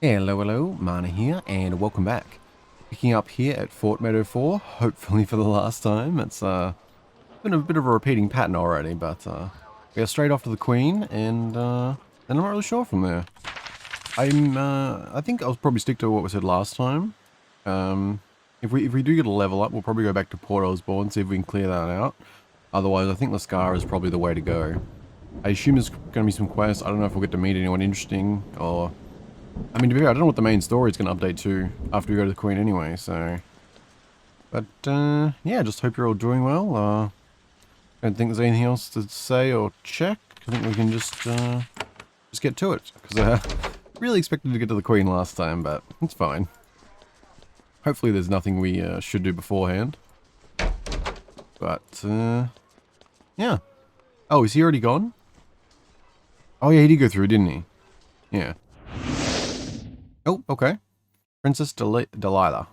Hello, Mana here, and welcome back. Picking up here at Fort Meadow 4, hopefully for the last time. It's been a bit of a repeating pattern already, but we are straight off to the Queen, and I'm not really sure from there. I think I'll probably stick to what we said last time. If we do get a level up, we'll probably go back to Port Osborne, see if we can clear that out. Otherwise, I think Lascara is probably the way to go. I assume there's going to be some quests. I don't know if we'll get to meet anyone interesting, or... I mean, to be fair, I don't know what the main story is going to update to after we go to the Queen anyway, so... But, yeah, just hope you're all doing well. Don't think there's anything else to say or check. I think we can just get to it. Because I really expected to get to the Queen last time, but it's fine. Hopefully there's nothing we should do beforehand. But, yeah. Oh, is he already gone? Oh, yeah, he did go through, didn't he? Yeah. Oh, okay. Princess Delilah.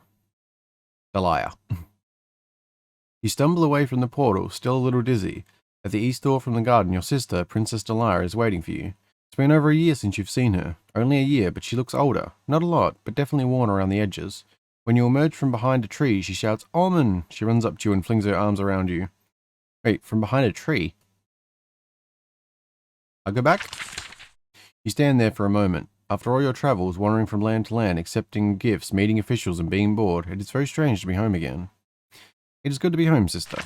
You stumble away from the portal, still a little dizzy. At the east door from the garden, your sister, Princess Delilah, is waiting for you. It's been over a year since you've seen her. Only a year, but she looks older. Not a lot, but definitely worn around the edges. When you emerge from behind a tree, she shouts, "Olman!" She runs up to you and flings her arms around you. Wait, from behind a tree? I'll go back? You stand there for a moment. After all your travels, wandering from land to land, accepting gifts, meeting officials, and being bored, it is very strange to be home again. It is good to be home, sister.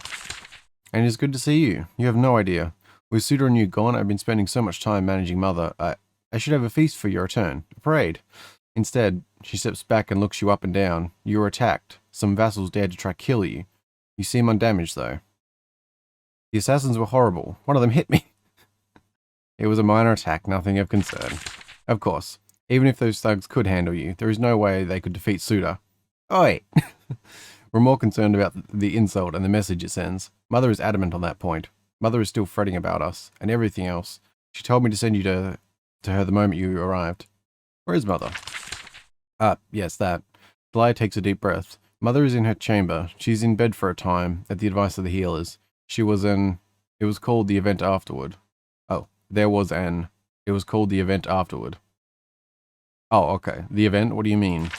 And it is good to see you. You have no idea. With Suda and you gone, I've been spending so much time managing Mother. I should have a feast for your return. A parade. Instead, she steps back and looks you up and down. You were attacked. Some vassals dared to try kill you. You seem undamaged, though. The assassins were horrible. One of them hit me. It was a minor attack, nothing of concern. Of course, even if those thugs could handle you, there is no way they could defeat Suda. Oi! We're more concerned about the insult and the message it sends. Mother is adamant on that point. Mother is still fretting about us, and everything else. She told me to send you to her the moment you arrived. Where is Mother? Yes, that. Delia takes a deep breath. Mother is in her chamber. She's in bed for a time, at the advice of the healers. It was called the event afterward. It was called the event afterward. Oh, okay. The event? What do you mean?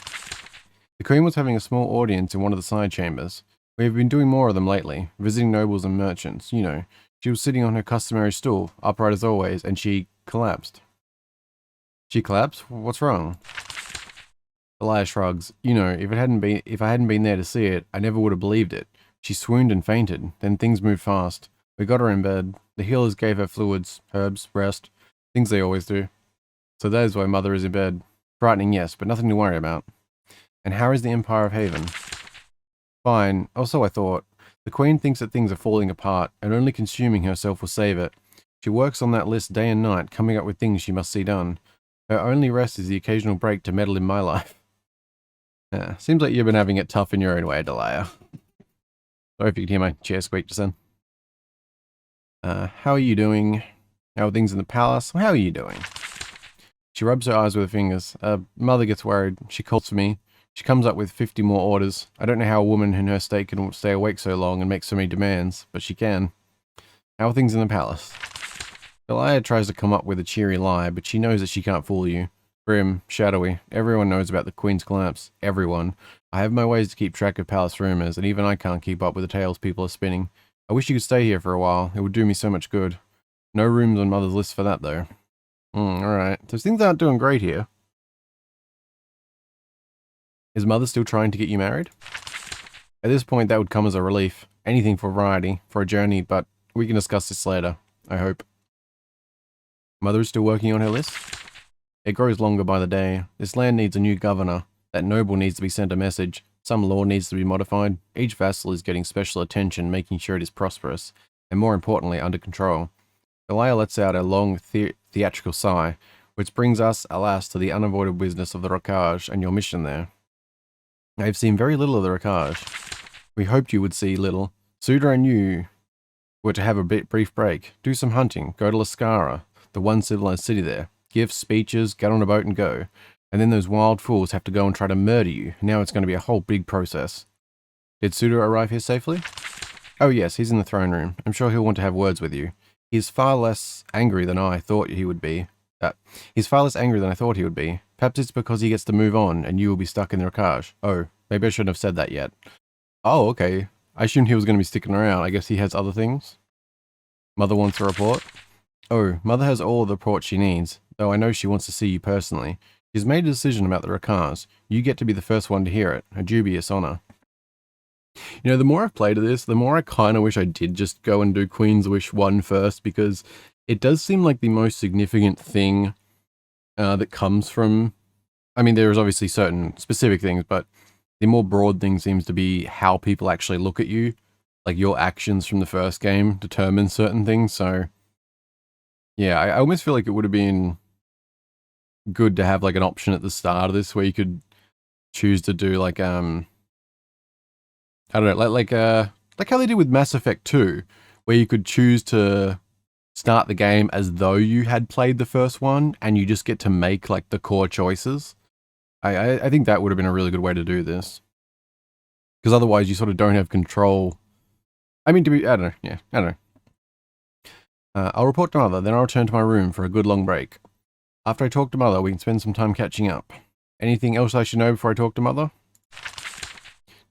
The Queen was having a small audience in one of the side chambers. We have been doing more of them lately, visiting nobles and merchants, you know. She was sitting on her customary stool, upright as always, and she collapsed. She collapsed? What's wrong? Delia shrugs. You know, if I hadn't been there to see it, I never would have believed it. She swooned and fainted. Then things moved fast. We got her in bed. The healers gave her fluids, herbs, rest. Things they always do. So that is why Mother is in bed. Frightening, yes, but nothing to worry about. And how is the Empire of Haven? Fine. Also, I thought. The Queen thinks that things are falling apart, and only consuming herself will save it. She works on that list day and night, coming up with things she must see done. Her only rest is the occasional break to meddle in my life. Yeah, seems like you've been having it tough in your own way, Delia. Sorry if you could hear my chair squeak just then. How are you doing? How are things in the palace? How are you doing? She rubs her eyes with her fingers. Mother gets worried. She calls for me. She comes up with 50 more orders. I don't know how a woman in her state can stay awake so long and make so many demands, but she can. How are things in the palace? Delia tries to come up with a cheery lie, but she knows that she can't fool you. Grim, shadowy. Everyone knows about the Queen's collapse. Everyone. I have my ways to keep track of palace rumors, and even I can't keep up with the tales people are spinning. I wish you could stay here for a while. It would do me so much good. No rooms on Mother's list for that, though. Alright. So things aren't doing great here. Is Mother still trying to get you married? At this point, that would come as a relief. Anything for variety, for a journey, but we can discuss this later, I hope. Mother is still working on her list? It grows longer by the day. This land needs a new governor. That noble needs to be sent a message. Some law needs to be modified. Each vassal is getting special attention, making sure it is prosperous, and more importantly, under control. Delia lets out a long, theatrical sigh, which brings us, alas, to the unavoidable business of the Rocage and your mission there. I have seen very little of the Rocage. We hoped you would see little. Suda and you were to have a brief break, do some hunting, go to Lascara, the one civilized city there. Gifts, speeches, get on a boat and go. And then those wild fools have to go and try to murder you. Now it's going to be a whole big process. Did Suda arrive here safely? Oh yes, he's in the throne room. I'm sure he'll want to have words with you. He's far less angry than I thought he would be. He's far less angry than I thought he would be. Perhaps it's because he gets to move on and you will be stuck in the Rakaj. Oh, maybe I shouldn't have said that yet. Oh, okay. I assumed he was going to be sticking around. I guess he has other things. Mother wants a report. Oh, Mother has all the reports she needs, though I know she wants to see you personally. She's made a decision about the Rakaz. You get to be the first one to hear it. A dubious honor. You know, the more I've played of this, the more I kind of wish I did just go and do Queen's Wish 1 first, because it does seem like the most significant thing that comes from... I mean, there's obviously certain specific things, but the more broad thing seems to be how people actually look at you. Like, your actions from the first game determine certain things, so... Yeah, I almost feel like it would have been good to have, like, an option at the start of this where you could choose to do, like, I don't know, like how they did with Mass Effect 2, where you could choose to start the game as though you had played the first one, and you just get to make, like, the core choices. I think that would have been a really good way to do this. Because otherwise you sort of don't have control. I mean, I don't know, yeah, I don't know. I'll report to Mother, then I'll return to my room for a good long break. After I talk to Mother, we can spend some time catching up. Anything else I should know before I talk to Mother?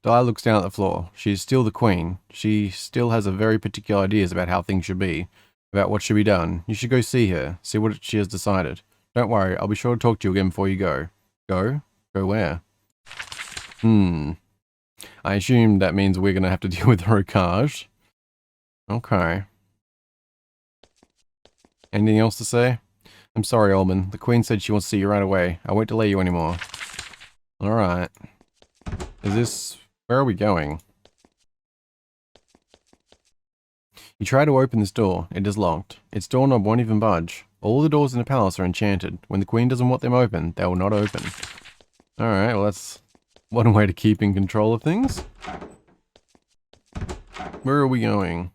Delilah looks down at the floor. She is still the queen. She still has a very particular ideas about how things should be, about what should be done. You should go see her, see what she has decided. Don't worry, I'll be sure to talk to you again before you go. Go? Go where? I assume that means we're going to have to deal with the Rokaj. Okay. Anything else to say? I'm sorry, Olman. The Queen said she wants to see you right away. I won't delay you anymore. Alright. Is this... Where are we going? You try to open this door. It is locked. Its doorknob won't even budge. All the doors in the palace are enchanted. When the Queen doesn't want them open, they will not open. Alright, well that's one way to keep in control of things. Where are we going?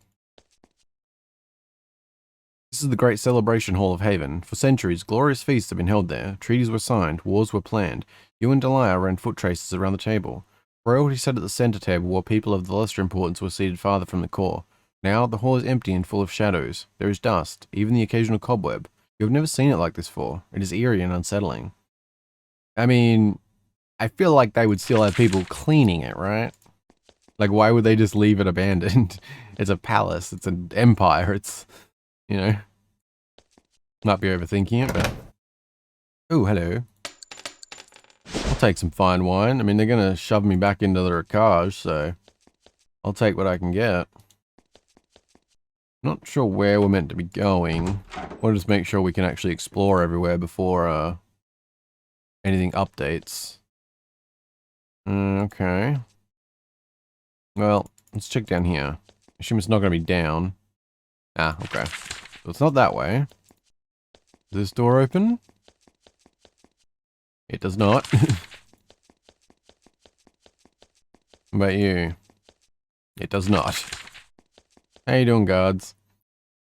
This is the great celebration hall of Haven. For centuries, glorious feasts have been held there. Treaties were signed, wars were planned. You and Delia ran foot traces around the table. Royalty sat at the center table while people of the lesser importance were seated farther from the core. Now, the hall is empty and full of shadows. There is dust, even the occasional cobweb. You have never seen it like this before. It is eerie and unsettling. I mean, I feel like they would still have people cleaning it, right? Like, why would they just leave it abandoned? It's a palace. It's an empire. It's, you know, might be overthinking it, but... Oh, hello. I'll take some fine wine. I mean, they're going to shove me back into the Rokaj, so I'll take what I can get. Not sure where we're meant to be going. We'll just make sure we can actually explore everywhere before anything updates. Okay. Well, let's check down here. Assume it's not going to be down. Ah, okay. So it's not that way. Is this door open? It does not. What about you? It does not. How you doing, guards?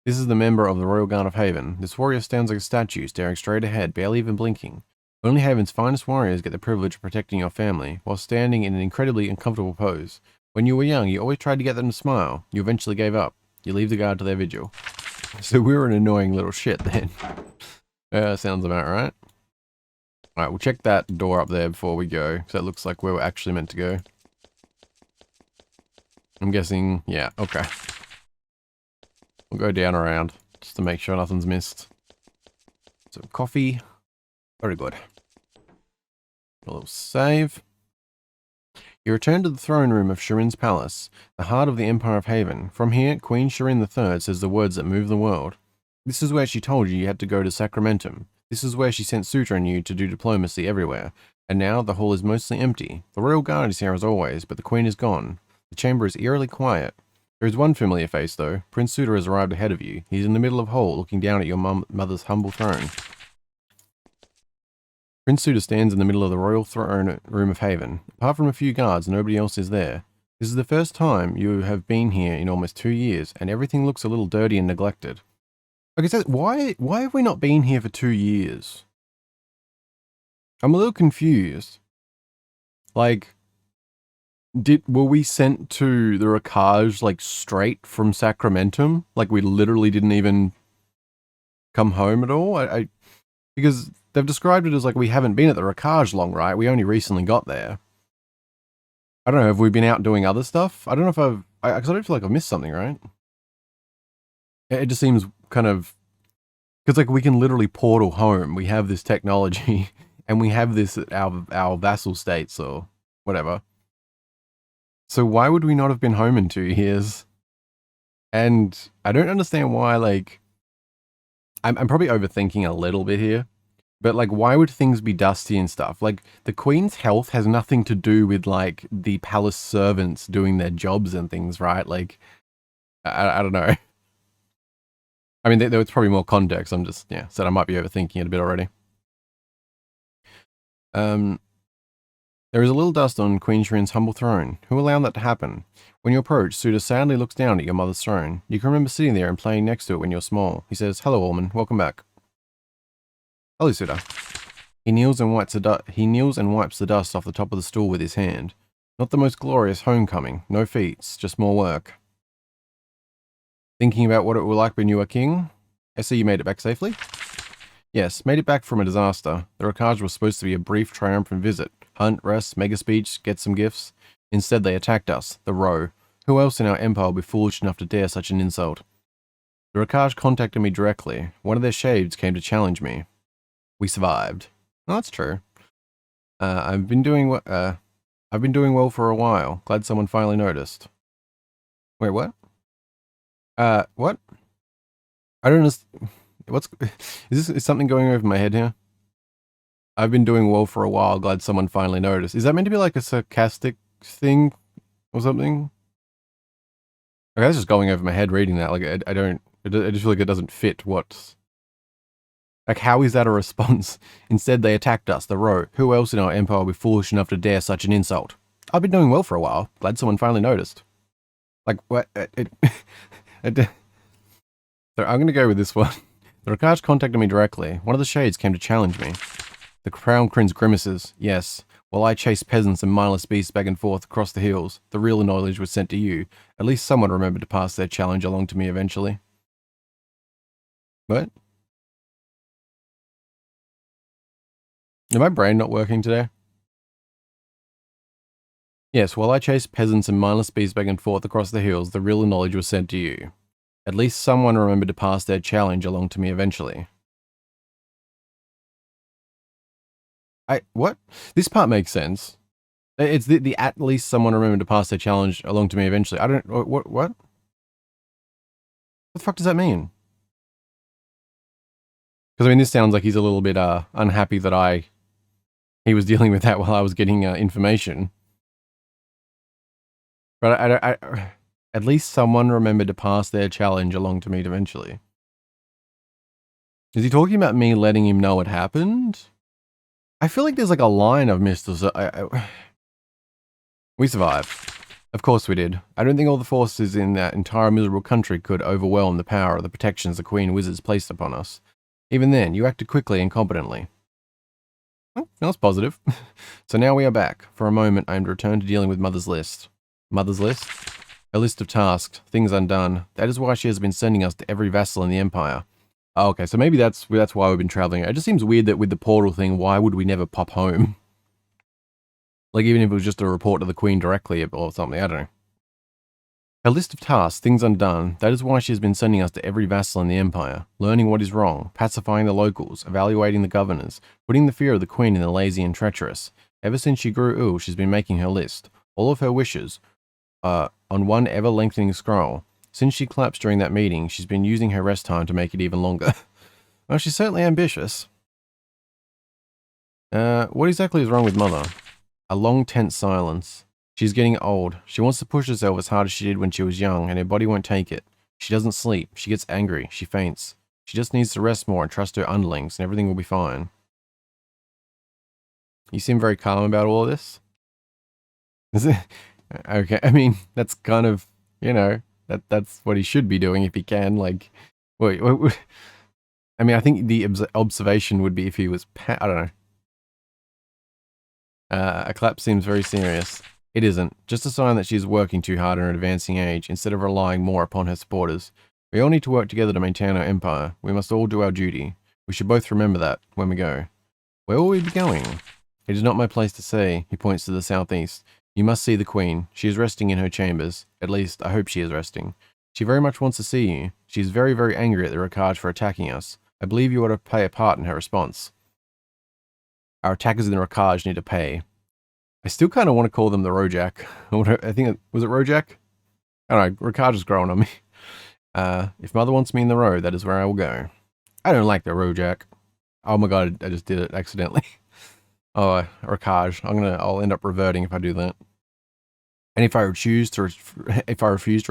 This is the member of the Royal Guard of Haven. This warrior stands like a statue, staring straight ahead, barely even blinking. Only Haven's finest warriors get the privilege of protecting your family, while standing in an incredibly uncomfortable pose. When you were young, you always tried to get them to smile. You eventually gave up. You leave the guard to their vigil. So we're an annoying little shit then. Sounds about right. Alright, we'll check that door up there before we go, because that looks like where we're actually meant to go. I'm guessing, yeah, okay. We'll go down around, just to make sure nothing's missed. So, coffee. Very good. A little save. You return to the throne room of Shirin's palace, the heart of the Empire of Haven. From here, Queen Shirin III says the words that move the world. This is where she told you had to go to Sacramentum. This is where she sent Sutra and you to do diplomacy everywhere. And now the hall is mostly empty. The royal guard is here as always, but the Queen is gone. The chamber is eerily quiet. There is one familiar face, though. Prince Sutra has arrived ahead of you. He's in the middle of hall, looking down at your mother's humble throne. Prince Sutra stands in the middle of the royal throne room of Haven. Apart from a few guards, nobody else is there. This is the first time you have been here in almost 2 years, and everything looks a little dirty and neglected. Okay, so why have we not been here for 2 years? I'm a little confused. Like, were we sent to the Rokaj, like, straight from Sacramentum? Like, we literally didn't even come home at all? Because they've described it as like we haven't been at the Rakaj long, right? We only recently got there. I don't know, have we been out doing other stuff? I don't know if because I don't feel like I've missed something, right? It just seems kind of, because like we can literally portal home. We have this technology, and we have this at our vassal states or whatever. So why would we not have been home in 2 years? And I don't understand why, like, I'm probably overthinking a little bit here, but like, why would things be dusty and stuff? Like, the Queen's health has nothing to do with like the palace servants doing their jobs and things, right? Like, I don't know. I mean, there was probably more context. I'm just, yeah, said I might be overthinking it a bit already. There is a little dust on Queen Shrin's humble throne. Who allowed that to happen? When you approach, Suda sadly looks down at your mother's throne. You can remember sitting there and playing next to it when you were small. He says, "Hello, Olman. Welcome back." Hello, Suda. He kneels and wipes the dust off the top of the stool with his hand. Not the most glorious homecoming. No feats, just more work. Thinking about what it will like when you are king? I see you made it back safely? Yes, made it back from a disaster. The Rakaj was supposed to be a brief, triumphant visit. Hunt, rest, mega speech, get some gifts. Instead, they attacked us, the Row. Who else in our empire would be foolish enough to dare such an insult? The Rakaj contacted me directly. One of their shades came to challenge me. We survived. Oh, that's true. I've been doing well for a while. Glad someone finally noticed. Wait, what? What? I don't understand. Is something going over my head here? I've been doing well for a while. Glad someone finally noticed. Is that meant to be like a sarcastic thing or something? Okay, that's just going over my head reading that. Like, I just feel like it doesn't fit what's... Like, how is that a response? Instead, they attacked us, the Row. Who else in our empire would be foolish enough to dare such an insult? I've been doing well for a while. Glad someone finally noticed. Like, what? So I'm going to go with this one. The Rakaj contacted me directly. One of the shades came to challenge me. The crown prince grimaces. Yes. While I chased peasants and mindless beasts back and forth across the hills, the real knowledge was sent to you. At least someone remembered to pass their challenge along to me eventually. What? Is my brain not working today? Yes, while I chased peasants and mindless beasts back and forth across the hills, the real knowledge was sent to you. At least someone remembered to pass their challenge along to me eventually. What? This part makes sense. It's the at least someone remembered to pass their challenge along to me eventually. I don't, what? What the fuck does that mean? Because I mean, this sounds like he's a little bit unhappy that he was dealing with that while I was getting information. But at least someone remembered to pass their challenge along to me eventually. Is he talking about me letting him know it happened? I feel like there's like a line I've missed. We survived. Of course we did. I don't think all the forces in that entire miserable country could overwhelm the power of the protections the Queen Wizards placed upon us. Even then, you acted quickly and competently. Oh, that's positive. So now we are back. For a moment, I am to return to dealing with Mother's list. Mother's list? A list of tasks, things undone. That is why she has been sending us to every vassal in the Empire. Oh, okay, so maybe that's why we've been traveling. It just seems weird that with the portal thing, why would we never pop home? Like, even if it was just a report to the Queen directly or something, I don't know. A list of tasks, things undone. That is why she has been sending us to every vassal in the Empire. Learning what is wrong, pacifying the locals, evaluating the governors, putting the fear of the Queen in the lazy and treacherous. Ever since she grew ill, she's been making her list. All of her wishes, on one ever-lengthening scroll. Since she collapsed during that meeting, she's been using her rest time to make it even longer. Well, she's certainly ambitious. What exactly is wrong with Mother? A long, tense silence. She's getting old. She wants to push herself as hard as she did when she was young, and her body won't take it. She doesn't sleep. She gets angry. She faints. She just needs to rest more and trust her underlings, and everything will be fine. You seem very calm about all of this. Is it? Okay, I mean, that's kind of, you know, that's what he should be doing if he can. Like, wait. I mean, I think the observation would be if he was, I don't know. A collapse seems very serious. It isn't. Just a sign that she's working too hard in her advancing age, instead of relying more upon her supporters. We all need to work together to maintain our empire. We must all do our duty. We should both remember that when we go. Where will we be going? It is not my place to say. He points to the southeast. You must see the Queen. She is resting in her chambers. At least, I hope she is resting. She very much wants to see you. She is very, very angry at the Ricard for attacking us. I believe you ought to play a part in her response. Our attackers in the Ricard need to pay. I still kind of want to call them the Rojak. I think, was it Rojak? I don't know, Ricard is growing on me. If Mother wants me in the row, that is where I will go. I don't like the Rojak. Oh my god, I just did it accidentally. Oh, Ricard. I'll end up reverting if I do that. And if I refuse to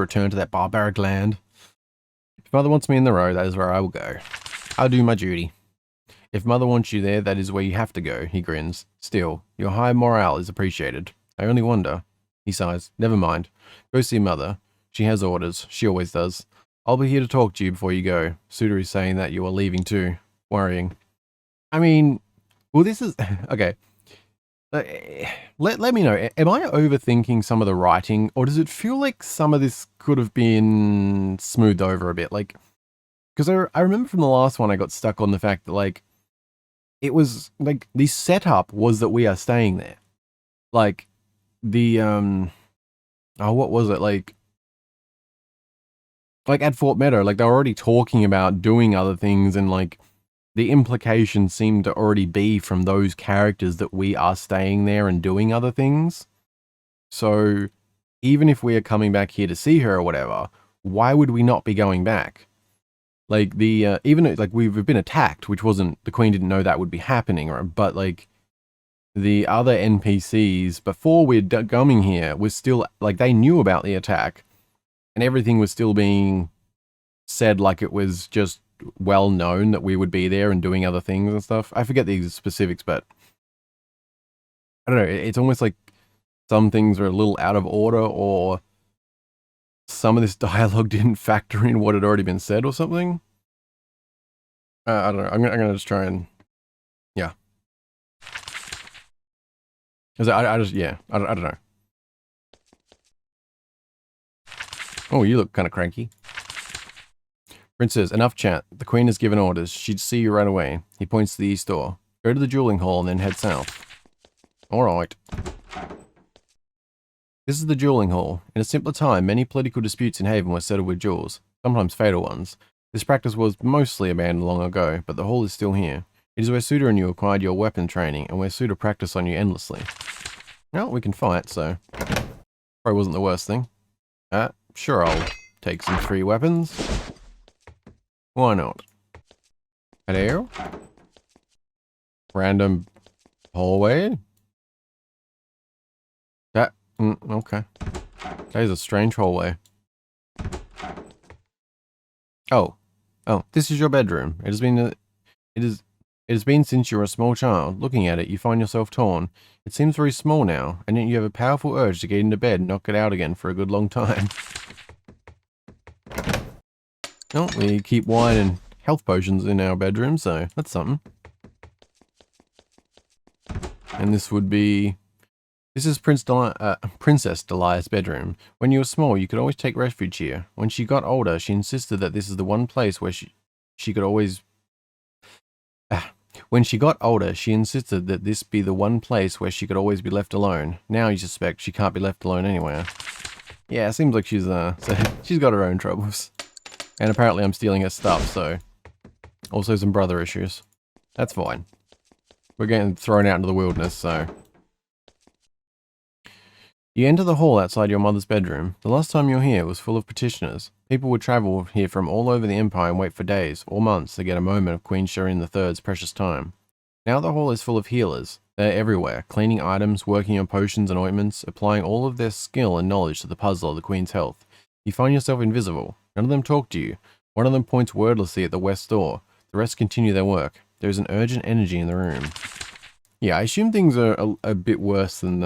return to that barbaric land, if Mother wants me in the row, that is where I will go. I'll do my duty. If Mother wants you there, that is where you have to go, he grins. Still, your high morale is appreciated. I only wonder. He sighs. Never mind. Go see Mother. She has orders. She always does. I'll be here to talk to you before you go. Suda is saying that you are leaving too. Worrying. I mean, well, this is... Okay. Let me know. Am I overthinking some of the writing, or does it feel like some of this could have been smoothed over a bit? Like, because I remember from the last one, I got stuck on the fact that, like, it was, like, the setup was that we are staying there. Like, the, oh, what was it? Like at Fort Meadow, like, they're already talking about doing other things, and, like, the implications seem to already be from those characters that we are staying there and doing other things. So, even if we are coming back here to see her or whatever, why would we not be going back? Like, the, even, like, we've been attacked, which wasn't, the Queen didn't know that would be happening, right? But, like, the other NPCs, before we're coming here, was still, like, they knew about the attack, and everything was still being said like it was just well known that we would be there and doing other things and stuff. I forget the specifics, but I don't know. It's almost like some things are a little out of order, or some of this dialogue didn't factor in what had already been said or something. I don't know. I'm gonna just try and, yeah. Cause I just, yeah, I don't know. Oh, you look kind of cranky. Princess, enough chat. The Queen has given orders. She'd see you right away. He points to the east door. Go to the dueling hall and then head south. Alright. This is the dueling hall. In a simpler time, many political disputes in Haven were settled with duels, sometimes fatal ones. This practice was mostly abandoned long ago, but the hall is still here. It is where Suda and you acquired your weapon training, and where Suda practiced on you endlessly. Well, we can fight, so probably wasn't the worst thing. Sure, I'll take some free weapons. Why not? Hello? Random hallway? That, okay. That is a strange hallway. Oh, this is your bedroom. It has been since you were a small child. Looking at it, you find yourself torn. It seems very small now, and yet you have a powerful urge to get into bed and not get out again for a good long time. Oh, we keep wine and health potions in our bedroom, so that's something. And this is Princess Delia's bedroom. When you were small, you could always take refuge here. When she got older, she insisted that this is the one place where she could always... When she got older, she insisted that this be the one place where she could always be left alone. Now you suspect she can't be left alone anywhere. Yeah, it seems like she's she's got her own troubles. And apparently I'm stealing her stuff, so... Also some brother issues. That's fine. We're getting thrown out into the wilderness, so... You enter the hall outside your mother's bedroom. The last time you were here was full of petitioners. People would travel here from all over the Empire and wait for days or months to get a moment of Queen Shireen III's precious time. Now the hall is full of healers. They're everywhere, cleaning items, working on potions and ointments, applying all of their skill and knowledge to the puzzle of the Queen's health. You find yourself invisible. None of them talk to you. One of them points wordlessly at the west door. The rest continue their work. There is an urgent energy in the room. Yeah, I assume things are a bit worse than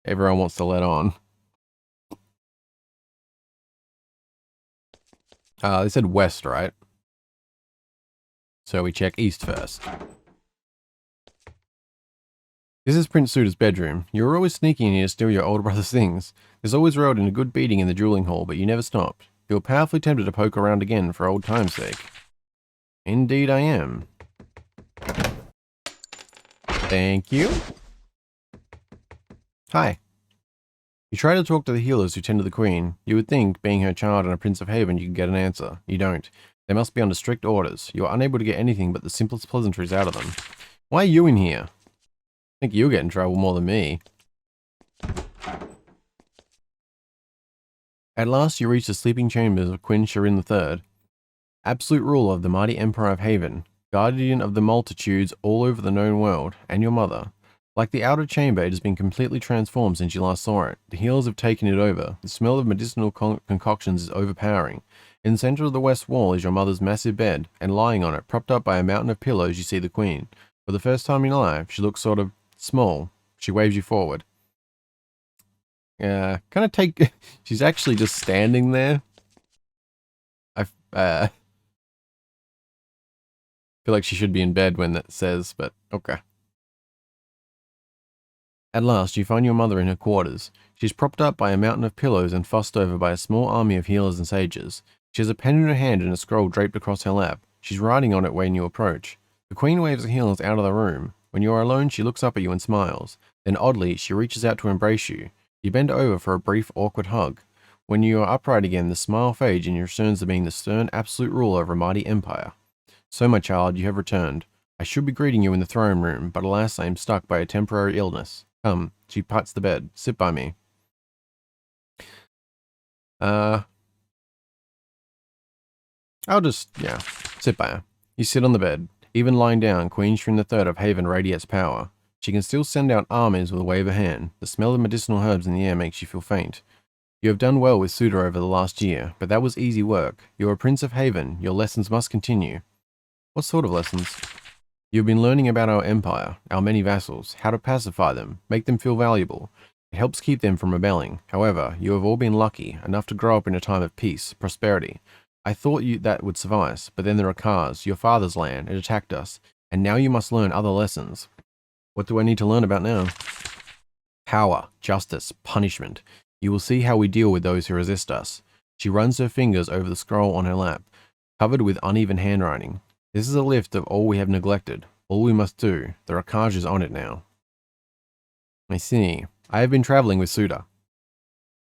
everyone wants to let on. They said west, right? So we check east first. This is Prince Suda's bedroom. You were always sneaking in here to steal your older brother's things. There's always road and a good beating in the dueling hall, but you never stopped. You were powerfully tempted to poke around again for old time's sake. Indeed I am. Thank you. Hi. You try to talk to the healers who tend to the Queen. You would think, being her child and a Prince of Haven, you could get an answer. You don't. They must be under strict orders. You are unable to get anything but the simplest pleasantries out of them. Why are you in here? I think you'll get in trouble more than me. At last you reach the sleeping chambers of Queen Shirin III, absolute ruler of the mighty Empire of Haven, guardian of the multitudes all over the known world, and your mother. Like the outer chamber, it has been completely transformed since you last saw it. The healers have taken it over. The smell of medicinal concoctions is overpowering. In the center of the west wall is your mother's massive bed, and lying on it, propped up by a mountain of pillows, you see the Queen. For the first time in your life, she looks sort of small. She waves you forward. Kind of take... She's actually just standing there. I feel like she should be in bed when that says, but okay. At last, you find your mother in her quarters. She's propped up by a mountain of pillows and fussed over by a small army of healers and sages. She has a pen in her hand and a scroll draped across her lap. She's writing on it when you approach. The Queen waves the healers out of the room. When you are alone, she looks up at you and smiles. Then oddly, she reaches out to embrace you. You bend over for a brief, awkward hug. When you are upright again, the smile fades and you return to being the stern, absolute ruler of a mighty empire. So, my child, you have returned. I should be greeting you in the throne room, but alas, I am stuck by a temporary illness. Come, she pats the bed. Sit by me. I'll just, sit by her. You sit on the bed. Even lying down, Queen Shirin III of Haven radiates power. She can still send out armies with a wave of a hand. The smell of medicinal herbs in the air makes you feel faint. You have done well with Suda over the last year, but that was easy work. You are a Prince of Haven. Your lessons must continue. What sort of lessons? You've been learning about our empire, our many vassals, how to pacify them, make them feel valuable. It helps keep them from rebelling. However, you have all been lucky, enough to grow up in a time of peace, prosperity. I thought that would suffice, but then there are Kars, your father's land. It attacked us, and now you must learn other lessons. What do I need to learn about now? Power, justice, punishment. You will see how we deal with those who resist us. She runs her fingers over the scroll on her lap, covered with uneven handwriting. This is a list of all we have neglected, all we must do. There are charges on it now. I see. I have been traveling with Suda.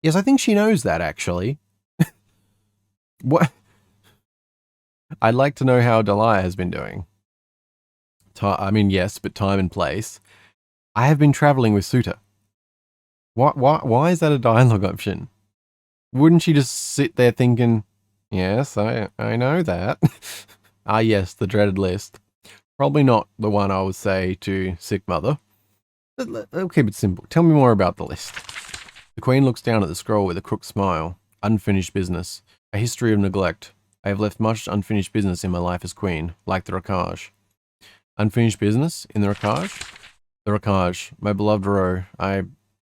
Yes, I think she knows that, actually. What? I'd like to know how Delia has been doing. I mean, yes, but time and place. I have been traveling with Suda. Why is that a dialogue option? Wouldn't she just sit there thinking, yes, I know that. Ah, yes, the dreaded list. Probably not the one I would say to sick mother. I'll keep it simple. Tell me more about the list. The Queen looks down at the scroll with a crooked smile. Unfinished business. A history of neglect. I have left much unfinished business in my life as Queen, like the Rakaj. Unfinished business in the Rakaj? The Rakaj, my beloved Ro.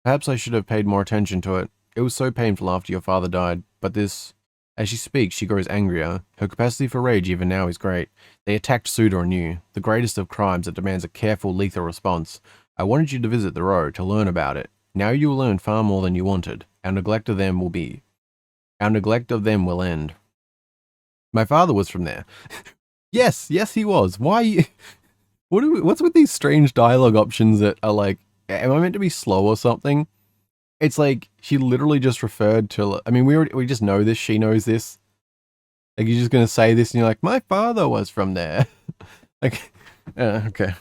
Perhaps I should have paid more attention to it. It was so painful after your father died, but this... As she speaks, she grows angrier. Her capacity for rage even now is great. They attacked Suda anew, the greatest of crimes that demands a careful, lethal response. I wanted you to visit the Row to learn about it. Now you will learn far more than you wanted. Our neglect of them will end. My father was from there. Yes, he was. Why? What's with these strange dialogue options that are like, am I meant to be slow or something? It's like, she literally just referred to, I mean, we just know this, she knows this. Like, you're just gonna say this and you're like, my father was from there. Like, okay.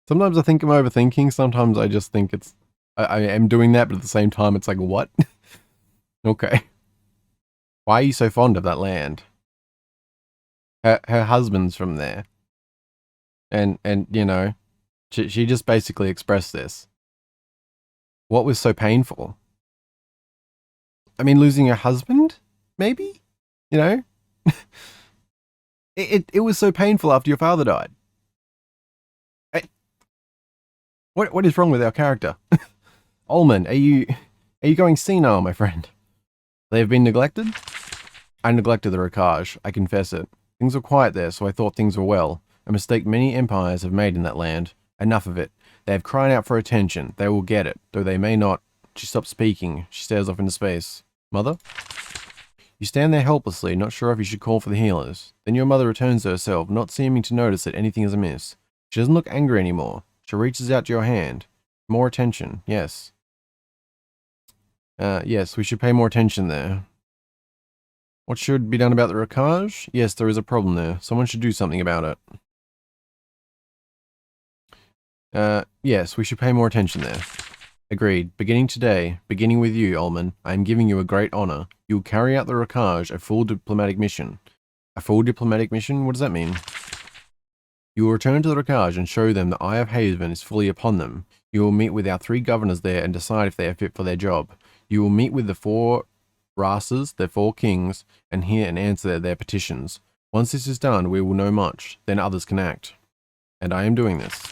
Sometimes I think I'm overthinking, sometimes I just think it's, I am doing that, but at the same time, it's like, what? Okay. Why are you so fond of that land? Her husband's from there. And you know, she just basically expressed this. What was so painful? I mean, losing her husband? Maybe? You know? it was so painful after your father died. What is wrong with our character? Olman, are you going senile, my friend? They have been neglected? I neglected the Rakaj, I confess it. Things were quiet there, so I thought things were well. A mistake many empires have made in that land. Enough of it. They have cried out for attention. They will get it, though they may not. She stops speaking. She stares off into space. Mother? You stand there helplessly, not sure if you should call for the healers. Then your mother returns to herself, not seeming to notice that anything is amiss. She doesn't look angry anymore. She reaches out to your hand. More attention, yes. Yes, we should pay more attention there. What should be done about the wreckage? Yes, there is a problem there. Someone should do something about it. Yes, we should pay more attention there. Agreed. Beginning today, beginning with you, Olman, I am giving you a great honor. You will carry out the wreckage, a full diplomatic mission. A full diplomatic mission? What does that mean? You will return to the wreckage and show them the Eye of Haven is fully upon them. You will meet with our 3 governors there and decide if they are fit for their job. You will meet with the 4 races, the 4 kings, and hear and answer their petitions. Once this is done, we will know much. Then others can act. And I am doing this.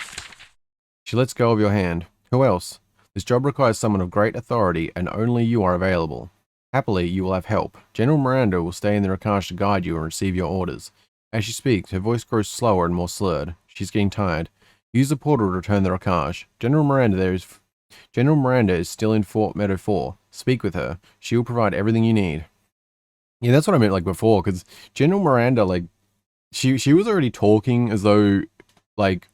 She lets go of your hand. Who else? This job requires someone of great authority, and only you are available. Happily, you will have help. General Miranda will stay in the wreckage to guide you and receive your orders. As she speaks, her voice grows slower and more slurred. She's getting tired. Use the portal to return the wreckage. General Miranda is still in Fort Meadow 4. Speak with her. She will provide everything you need. Yeah, that's what I meant like before, because General Miranda, like, she was already talking as though, like,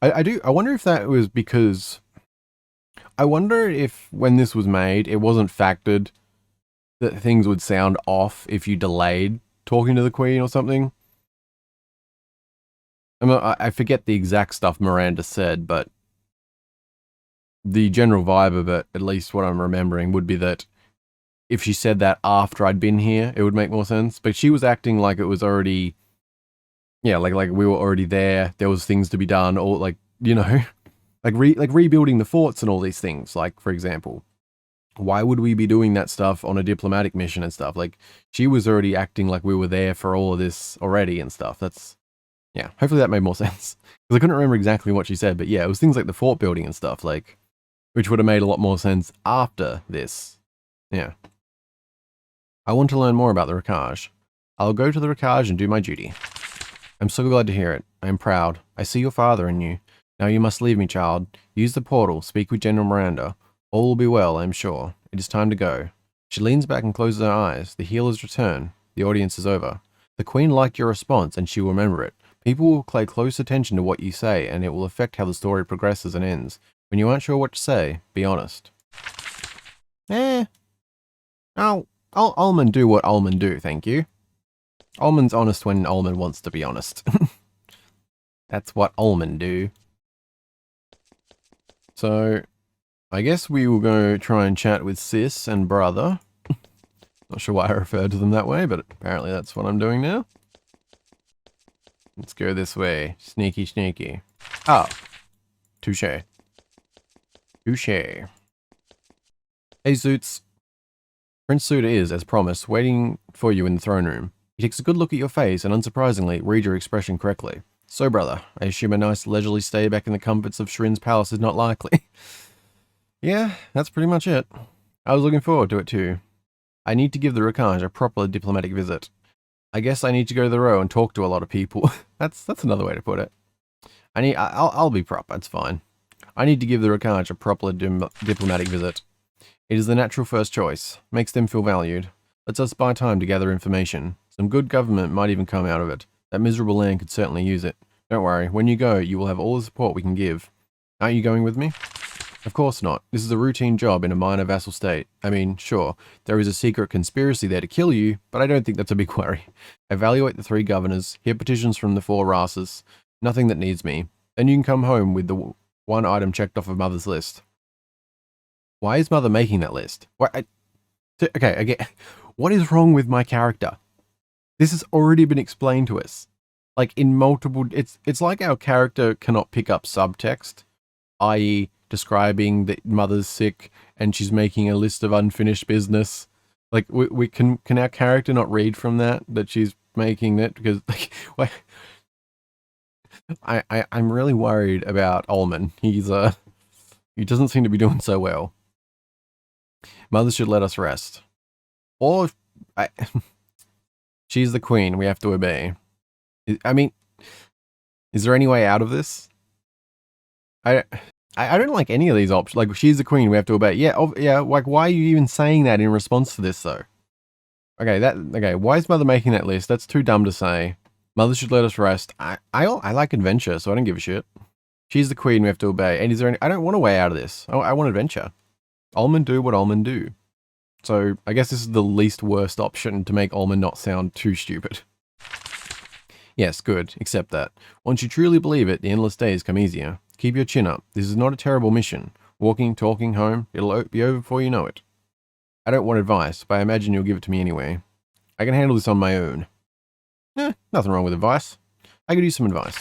I wonder if that was because, I wonder if when this was made, it wasn't factored that things would sound off if you delayed talking to the Queen or something. I forget the exact stuff Miranda said, but the general vibe of it, at least what I'm remembering, would be that if she said that after I'd been here, it would make more sense. But she was acting like it was already, yeah, like we were already there. There was things to be done, or like, you know, like rebuilding the forts and all these things. Like, for example, why would we be doing that stuff on a diplomatic mission and stuff? Like, she was already acting like we were there for all of this already and stuff. That's, yeah, hopefully that made more sense. Because I couldn't remember exactly what she said, but yeah, it was things like the fort building and stuff, like, which would have made a lot more sense after this. Yeah. I want to learn more about the wreckage. I'll go to the wreckage and do my duty. I'm so glad to hear it. I am proud. I see your father in you. Now you must leave me, child. Use the portal. Speak with General Miranda. All will be well, I am sure. It is time to go. She leans back and closes her eyes. The healers return. The audience is over. The Queen liked your response, and she will remember it. People will pay close attention to what you say, and it will affect how the story progresses and ends. When you aren't sure what to say, be honest. Olman do what Olman do, thank you. Olman's honest when Olman wants to be honest. That's what Olman do. So, I guess we will go try and chat with sis and brother. Not sure why I referred to them that way, but apparently that's what I'm doing now. Let's go this way. Sneaky, sneaky. Oh. Touché. Touché. Hey, Zoots. Prince Suda is, as promised, waiting for you in the throne room. He takes a good look at your face and, unsurprisingly, read your expression correctly. So, brother, I assume a nice leisurely stay back in the comforts of Shrin's palace is not likely. Yeah, that's pretty much it. I was looking forward to it too. I need to give the wreckage a proper diplomatic visit. I guess I need to go to the row and talk to a lot of people. That's another way to put it. I'll be proper, it's fine. I need to give the wreckage a proper diplomatic visit. It is the natural first choice. Makes them feel valued. Lets us buy time to gather information. Some good government might even come out of it. That miserable land could certainly use it. Don't worry, when you go, you will have all the support we can give. Aren't you going with me? Of course not. This is a routine job in a minor vassal state. I mean, sure, there is a secret conspiracy there to kill you, but I don't think that's a big worry. Evaluate the 3 governors, hear petitions from the 4 races. Nothing that needs me. Then you can come home with the 1 item checked off of Mother's list. Why is Mother making that list? Okay, again, what is wrong with my character? This has already been explained to us. Like, in multiple... It's like our character cannot pick up subtext, i.e., describing that Mother's sick and she's making a list of unfinished business. Like, we can our character not read from that she's making that? Because, like, I'm really worried about Olman. He doesn't seem to be doing so well. Mother should let us rest. Or, she's the queen, we have to obey. I mean, is there any way out of this? I don't like any of these options. Like, she's the queen, we have to obey. Yeah, like, why are you even saying that in response to this, though? Okay, why is Mother making that list? That's too dumb to say. Mother should let us rest. I like adventure, so I don't give a shit. She's the queen we have to obey. And is there any... I don't want a way out of this. I want adventure. Olman do what Olman do. So I guess this is the least worst option to make Olman not sound too stupid. Yes, good. Accept that. Once you truly believe it, the endless days come easier. Keep your chin up. This is not a terrible mission. Walking, talking, home, it'll be over before you know it. I don't want advice, but I imagine you'll give it to me anyway. I can handle this on my own. Nothing wrong with advice. I could use some advice.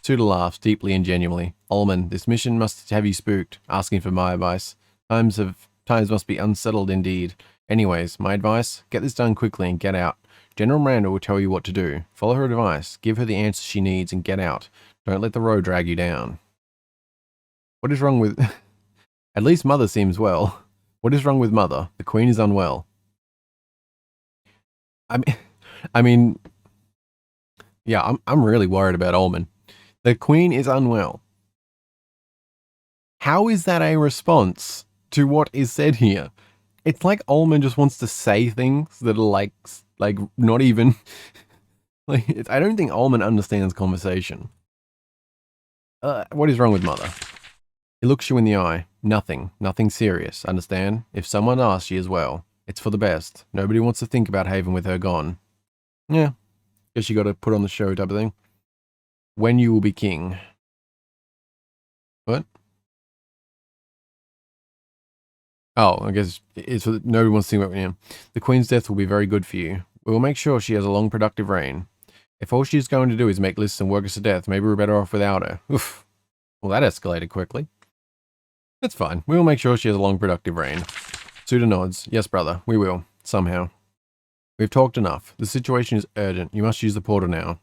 Suda laughs deeply and genuinely. Olman, this mission must have you spooked, asking for my advice. Times must be unsettled indeed. Anyways, my advice, get this done quickly and get out. General Miranda will tell you what to do. Follow her advice, give her the answers she needs, and get out. Don't let the road drag you down. What is wrong with... At least Mother seems well. What is wrong with Mother? The Queen is unwell. I mean... Yeah, I'm really worried about Olman. The Queen is unwell. How is that a response to what is said here? It's like Olman just wants to say things that are like not even... like, I don't think Olman understands conversation. What is wrong with Mother? He looks you in the eye. Nothing serious, understand? If someone asks, she is well. It's for the best. Nobody wants to think about Haven with her gone. Yeah. Guess you gotta put on the show type of thing. When you will be king. What? Oh, I guess it's nobody wants to think about him. The Queen's death will be very good for you. We will make sure she has a long, productive reign. If all she's going to do is make lists and work us to death, maybe we're better off without her. Oof. Well, that escalated quickly. That's fine. We will make sure she has a long, productive reign. Suda nods. Yes, brother. We will. Somehow. We've talked enough. The situation is urgent. You must use the portal now.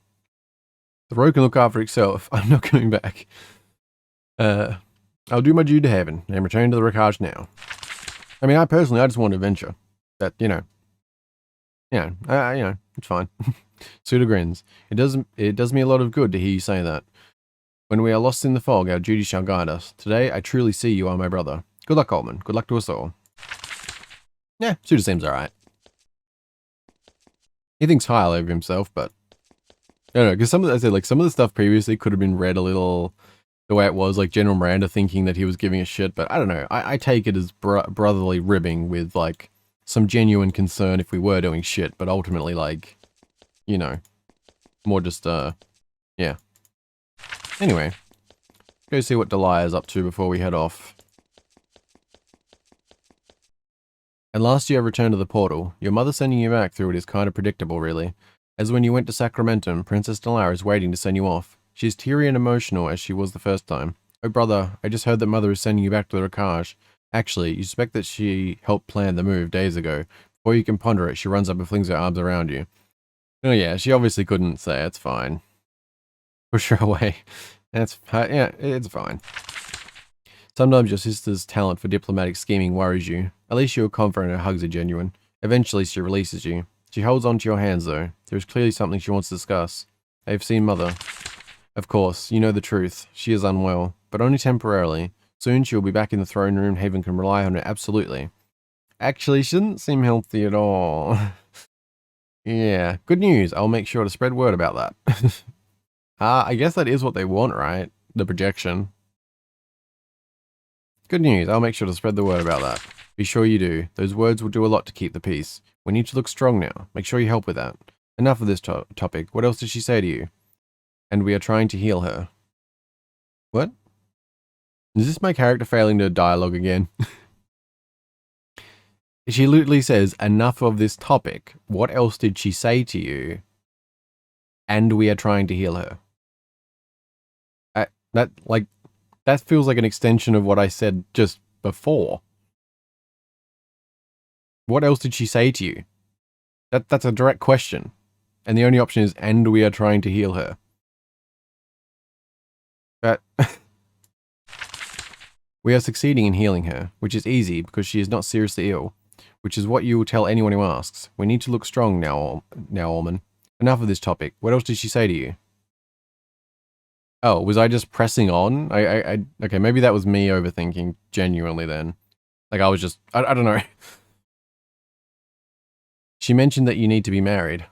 The road can look after itself. I'm not coming back. I'll do my duty to Haven and return to the Rakaj now. I mean, I just want adventure. That, you know, it's fine. Suda grins. It does me a lot of good to hear you say that. When we are lost in the fog, our duty shall guide us. Today, I truly see you are my brother. Good luck, Olman. Good luck to us all. Yeah, Suda seems alright. He thinks highly of himself, but I don't know, because some of the stuff previously could have been read a little the way it was, like General Miranda thinking that he was giving a shit, but I don't know. I take it as brotherly ribbing with, like, some genuine concern if we were doing shit, but ultimately, like, you know, more just, yeah. Anyway, go see what Delia's up to before we head off. At last you have returned to the portal. Your mother sending you back through it is kind of predictable, really. As when you went to Sacramentum, Princess Delara is waiting to send you off. She is teary and emotional as she was the first time. Oh brother, I just heard that Mother is sending you back to the Rakaj. Actually, you suspect that she helped plan the move days ago. Before you can ponder it, she runs up and flings her arms around you. Oh yeah, she obviously couldn't say it's fine. Push her away. Yeah, it's fine. Sometimes your sister's talent for diplomatic scheming worries you. At least you are confident her hugs are genuine. Eventually she releases you. She holds on to your hands though. There is clearly something she wants to discuss. I have seen Mother. Of course, you know the truth. She is unwell, but only temporarily. Soon she will be back in the throne room. Haven can rely on her absolutely. Actually, she doesn't seem healthy at all. Yeah, good news. I'll make sure to spread word about that. I guess that is what they want, right? The projection. Good news. I'll make sure to spread the word about that. Be sure you do. Those words will do a lot to keep the peace. We need to look strong now. Make sure you help with that. Enough of this topic. What else did she say to you? And we are trying to heal her. What? Is this my character failing to dialogue again? She literally says, enough of this topic. What else did she say to you? And we are trying to heal her. That feels like an extension of what I said just before. What else did she say to you? That's a direct question. And the only option is, and we are trying to heal her. But we are succeeding in healing her, which is easy because she is not seriously ill, which is what you will tell anyone who asks. We need to look strong now, Olman. Enough of this topic. What else did she say to you? Oh, was I just pressing on? Okay, maybe that was me overthinking genuinely then. Like I was just, I don't know. She mentioned that you need to be married.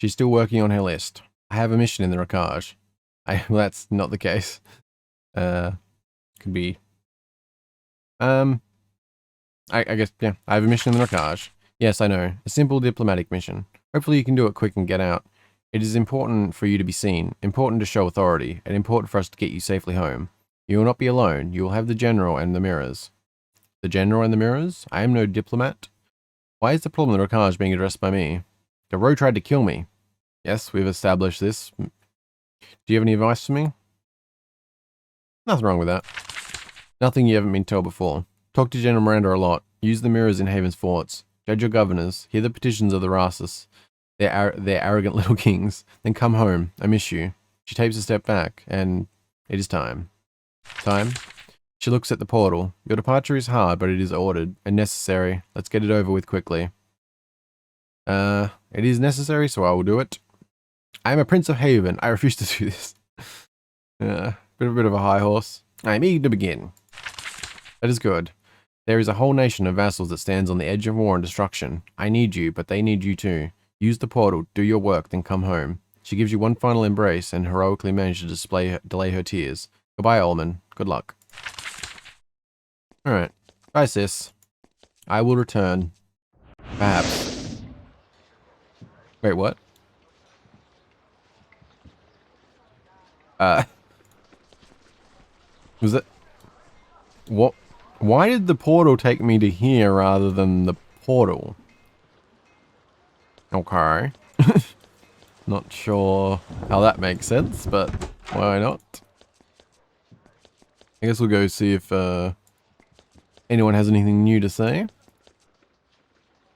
She's still working on her list. I have a mission in the Rakaj. Well, that's not the case. Could be... I guess, yeah. I have a mission in the Rakaj. Yes, I know. A simple diplomatic mission. Hopefully you can do it quick and get out. It is important for you to be seen, important to show authority, and important for us to get you safely home. You will not be alone. You will have the General and the mirrors. The General and the mirrors? I am no diplomat. Why is the problem the Rakaj being addressed by me? The Row tried to kill me. Yes, we've established this. Do you have any advice for me? Nothing wrong with that. Nothing you haven't been told before. Talk to General Miranda a lot. Use the mirrors in Haven's forts. Judge your governors. Hear the petitions of the Rasus. They're arrogant little kings. Then come home. I miss you. She takes a step back, and it is time. Time? She looks at the portal. Your departure is hard, but it is ordered and necessary. Let's get it over with quickly. It is necessary, so I will do it. I am a Prince of Haven. I refuse to do this. Bit of a high horse. I am eager to begin. That is good. There is a whole nation of vassals that stands on the edge of war and destruction. I need you, but they need you too. Use the portal, do your work, then come home. She gives you one final embrace and heroically manages to delay her tears. Goodbye, Olman. Good luck. Alright. Bye, sis. I will return. Perhaps. Wait, what? Was it... What? Why did the portal take me to here rather than the portal? Okay. Not sure how that makes sense, but why not? I guess we'll go see if anyone has anything new to say.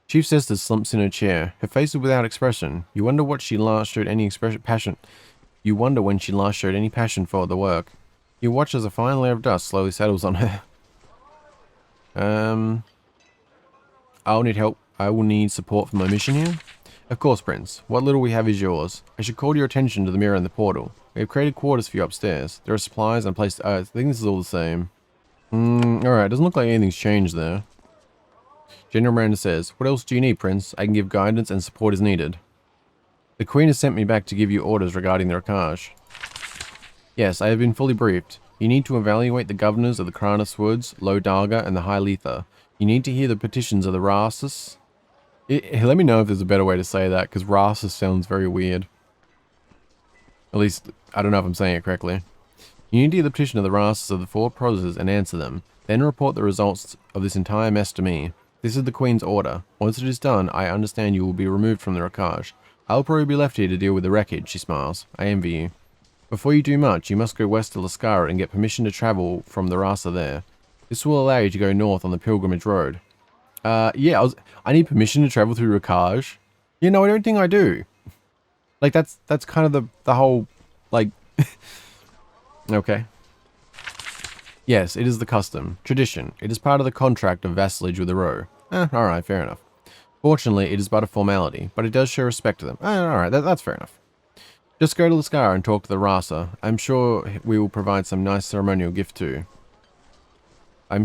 Chief Sister slumps in her chair. Her face is without expression. You wonder what she last showed any passion. You wonder when she last showed any passion for the work. You watch as a fine layer of dust slowly settles on her. I'll need help. I will need support for my mission here. Of course, Prince. What little we have is yours. I should call your attention to the mirror in the portal. We have created quarters for you upstairs. There are supplies and placed... I think this is all the same. Alright, doesn't look like anything's changed there. General Miranda says, what else do you need, Prince? I can give guidance and support as needed. The Queen has sent me back to give you orders regarding the Rakaj. Yes, I have been fully briefed. You need to evaluate the governors of the Kranus Woods, Low Darga, and the High Letha. You need to hear the petitions of the Rasus. Let me know if there's a better way to say that, because Rasus sounds very weird. At least, I don't know if I'm saying it correctly. You need to hear the petition of the Rasus of the four provinces and answer them. Then report the results of this entire mess to me. This is the Queen's order. Once it is done, I understand you will be removed from the Rakaj. I'll probably be left here to deal with the wreckage, she smiles. I envy you. Before you do much, you must go west to Lascara and get permission to travel from the Rasa there. This will allow you to go north on the Pilgrimage Road. Yeah, I need permission to travel through Rakaj. You know, I don't think I do. Like, that's kind of the whole, like... Okay. Yes, it is the custom. Tradition. It is part of the contract of vassalage with the Row. Alright, fair enough. Fortunately, it is but a formality, but it does show respect to them. Alright, that's fair enough. Just go to Lascara and talk to the Rasa. I'm sure we will provide some nice ceremonial gift too. Do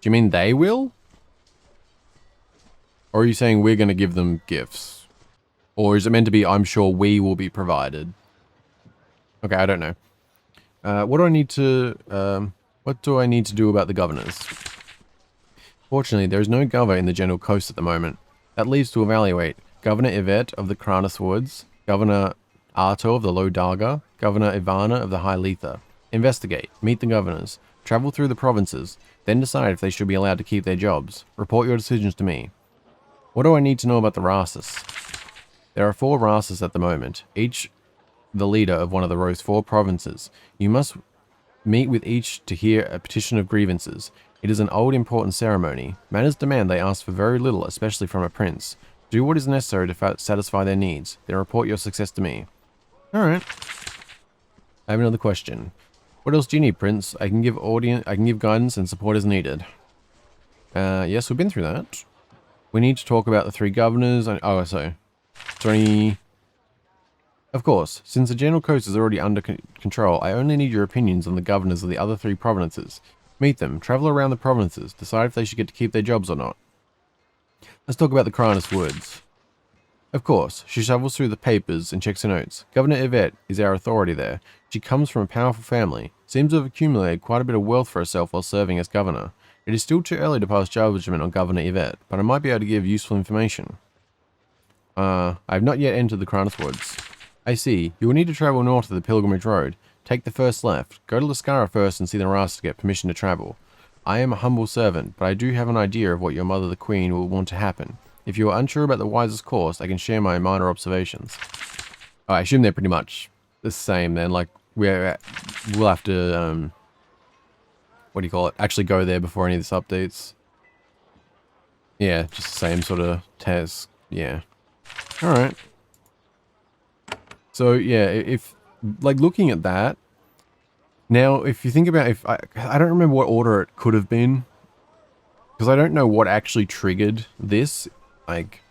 you mean they will? Or are you saying we're going to give them gifts? Or is it meant to be, I'm sure we will be provided? Okay, I don't know. What do I need to do about the governors? Fortunately, there is no governor in the general coast at the moment. That leaves to evaluate Governor Yvette of the Kranus Woods, Governor Arto of the Low Darga, Governor Ivana of the High Letha. Investigate, meet the governors, travel through the provinces, then decide if they should be allowed to keep their jobs. Report your decisions to me. What do I need to know about the Rasus? There are 4 Rasus at the moment, each the leader of one of the Row's 4 provinces. You must meet with each to hear a petition of grievances. It is an old important ceremony. Manners demand they ask for very little, especially from a prince. Do what is necessary to satisfy their needs, then report your success to me. Alright. I have another question. What else do you need, Prince? I can give guidance and support as needed. Yes, we've been through that. We need to talk about the 3 governors. Of course, since the general coast is already under control, I only need your opinions on the governors of the other 3 provinces. Meet them, travel around the provinces, decide if they should get to keep their jobs or not. Let's talk about the Kranus Woods. Of course, she shovels through the papers and checks her notes. Governor Yvette is our authority there. She comes from a powerful family, seems to have accumulated quite a bit of wealth for herself while serving as governor. It is still too early to pass judgment on Governor Yvette, but I might be able to give useful information. I have not yet entered the Kranis Woods. I see. You will need to travel north of the Pilgrimage Road. Take the first left. Go to Lascara first and see the Ras to get permission to travel. I am a humble servant, but I do have an idea of what your mother the Queen will want to happen. If you are unsure about the wisest course, I can share my minor observations. Oh, I assume they're pretty much the same then. Like, we'll have to, what do you call it? Actually go there before any of this updates. Yeah, just the same sort of task. Yeah. Alright. So, yeah, if, like, looking at that, now, if you think about, if I don't remember what order it could have been, because I don't know what actually triggered this, like,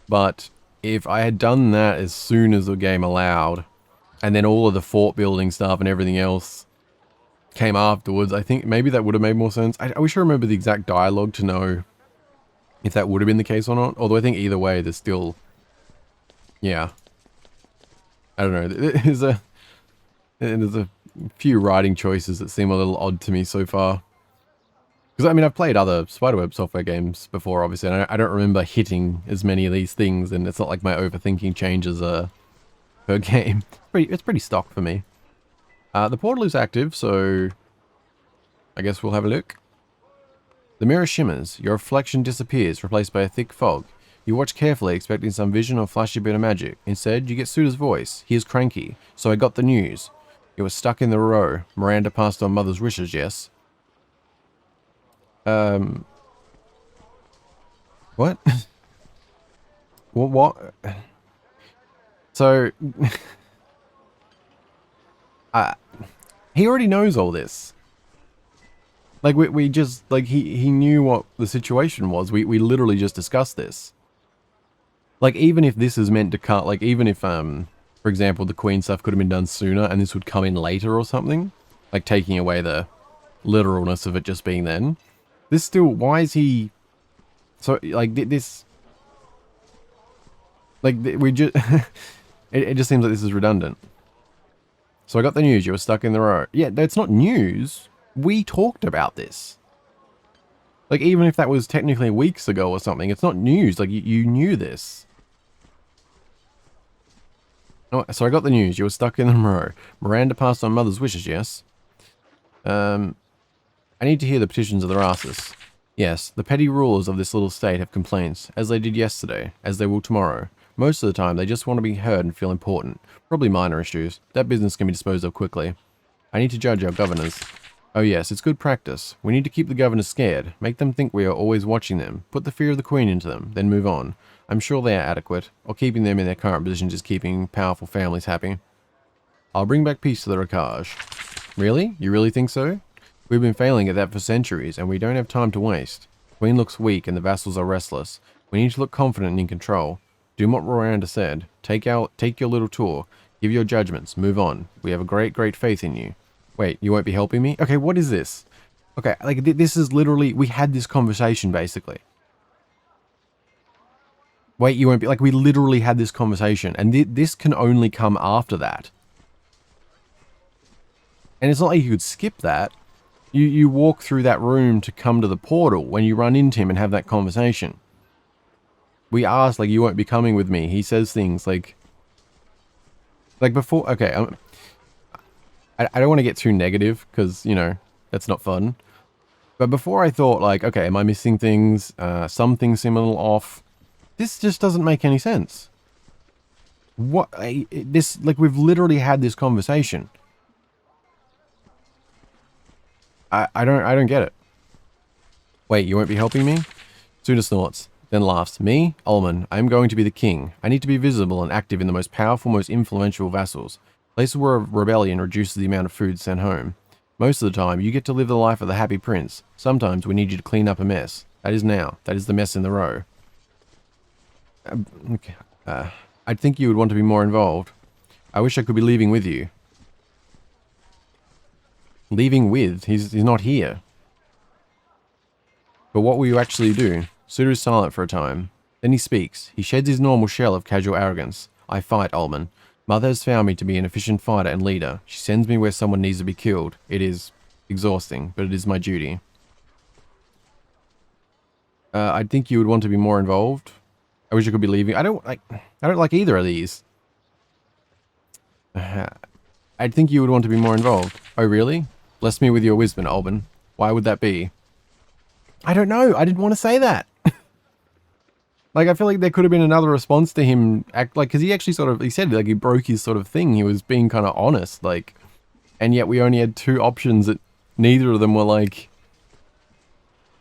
but if I had done that as soon as the game allowed, and then all of the fort building stuff and everything else came afterwards, I think maybe that would have made more sense. I wish I remember the exact dialogue to know if that would have been the case or not, although I think either way, there's still, yeah, I don't know, there's a few writing choices that seem a little odd to me so far. Because, I mean, I've played other Spiderweb software games before, obviously, and I don't remember hitting as many of these things, and it's not like my overthinking changes per game. It's pretty stock for me. The portal is active, so I guess we'll have a look. The mirror shimmers. Your reflection disappears, replaced by a thick fog. You watch carefully, expecting some vision or flashy bit of magic. Instead, you get Suda's voice. He is cranky. So I got the news. You were stuck in the row. Miranda passed on mother's wishes, yes? What? What? So, he already knows all this. Like, we just, like, he knew what the situation was. We literally just discussed this. Like, even if this is meant to cut, like, even if, for example, the Queen stuff could have been done sooner and this would come in later or something, like, taking away the literalness of it just being then, this still, why is he, so, like, this, like, we just, it just seems like this is redundant. So I got the news, you were stuck in the row. Yeah, that's not news. We talked about this. Like, even if that was technically weeks ago or something, it's not news. Like, you knew this. Oh, so I got the news. You were stuck in the row. Miranda passed on mother's wishes, yes? I need to hear the petitions of the Rasis. Yes, the petty rulers of this little state have complaints, as they did yesterday, as they will tomorrow. Most of the time, they just want to be heard and feel important. Probably minor issues. That business can be disposed of quickly. I need to judge our governors. Oh yes, it's good practice. We need to keep the governors scared. Make them think we are always watching them. Put the fear of the Queen into them, then move on. I'm sure they are adequate, or keeping them in their current positions is keeping powerful families happy. I'll bring back peace to the Rakaj. Really? You really think so? We've been failing at that for centuries, and we don't have time to waste. The Queen looks weak, and the vassals are restless. We need to look confident and in control. Do what Miranda said. Take your little tour. Give your judgments. Move on. We have a great faith in you. Wait, you won't be helping me? Okay, what is this? Okay, like, this is literally, we had this conversation, basically. Wait, you won't be, like, we literally had this conversation, and this can only come after that. And it's not like you could skip that. You walk through that room to come to the portal when you run into him and have that conversation. We asked, like, you won't be coming with me. He says things like before, okay, I don't want to get too negative, because, you know, that's not fun. But before I thought, like, okay, am I missing things? Some things seem a little off. This just doesn't make any sense. What, this, like, we've literally had this conversation. I don't get it. Wait, you won't be helping me? Suda snorts, then laughs. Me? Olman. I am going to be the king. I need to be visible and active in the most powerful, most influential vassals. Places where a rebellion reduces the amount of food sent home. Most of the time, you get to live the life of the happy prince. Sometimes we need you to clean up a mess. That is now. That is the mess in the row. Okay. I'd think you would want to be more involved. I wish I could be leaving with you. Leaving with? He's not here. But what will you actually do? Suda is silent for a time. Then he speaks. He sheds his normal shell of casual arrogance. I fight, Olman. Mother has found me to be an efficient fighter and leader. She sends me where someone needs to be killed. It is exhausting, but it is my duty. I think you would want to be more involved. I wish I could be leaving. I don't like either of these. I think you would want to be more involved. Oh, really? Bless me with your wisdom, Olman. Why would that be? I don't know. I didn't want to say that. Like, I feel like there could have been another response to him, because he actually he said, like, he broke his sort of thing. He was being kind of honest, like, and yet we only had two options that neither of them were, like,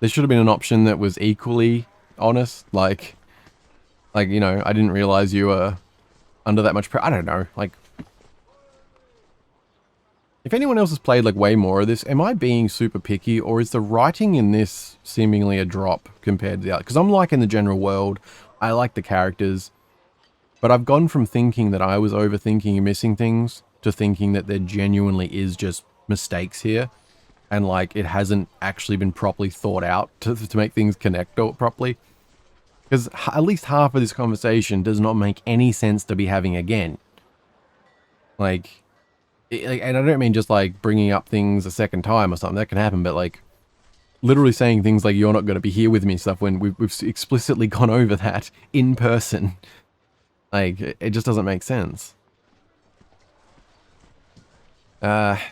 there should have been an option that was equally honest, like, you know, I didn't realize you were under that much pressure. I don't know, like, if anyone else has played, like, way more of this, am I being super picky, or is the writing in this seemingly a drop compared to the other? Because I'm liking the general world, I like the characters, but I've gone from thinking that I was overthinking and missing things to thinking that there genuinely is just mistakes here, and, like, it hasn't actually been properly thought out to make things connect properly. Because at least half of this conversation does not make any sense to be having again. Like, and I don't mean just, like, bringing up things a second time or something. That can happen, but, like, literally saying things like, you're not going to be here with me and stuff when we've explicitly gone over that in person. Like, it just doesn't make sense. Okay.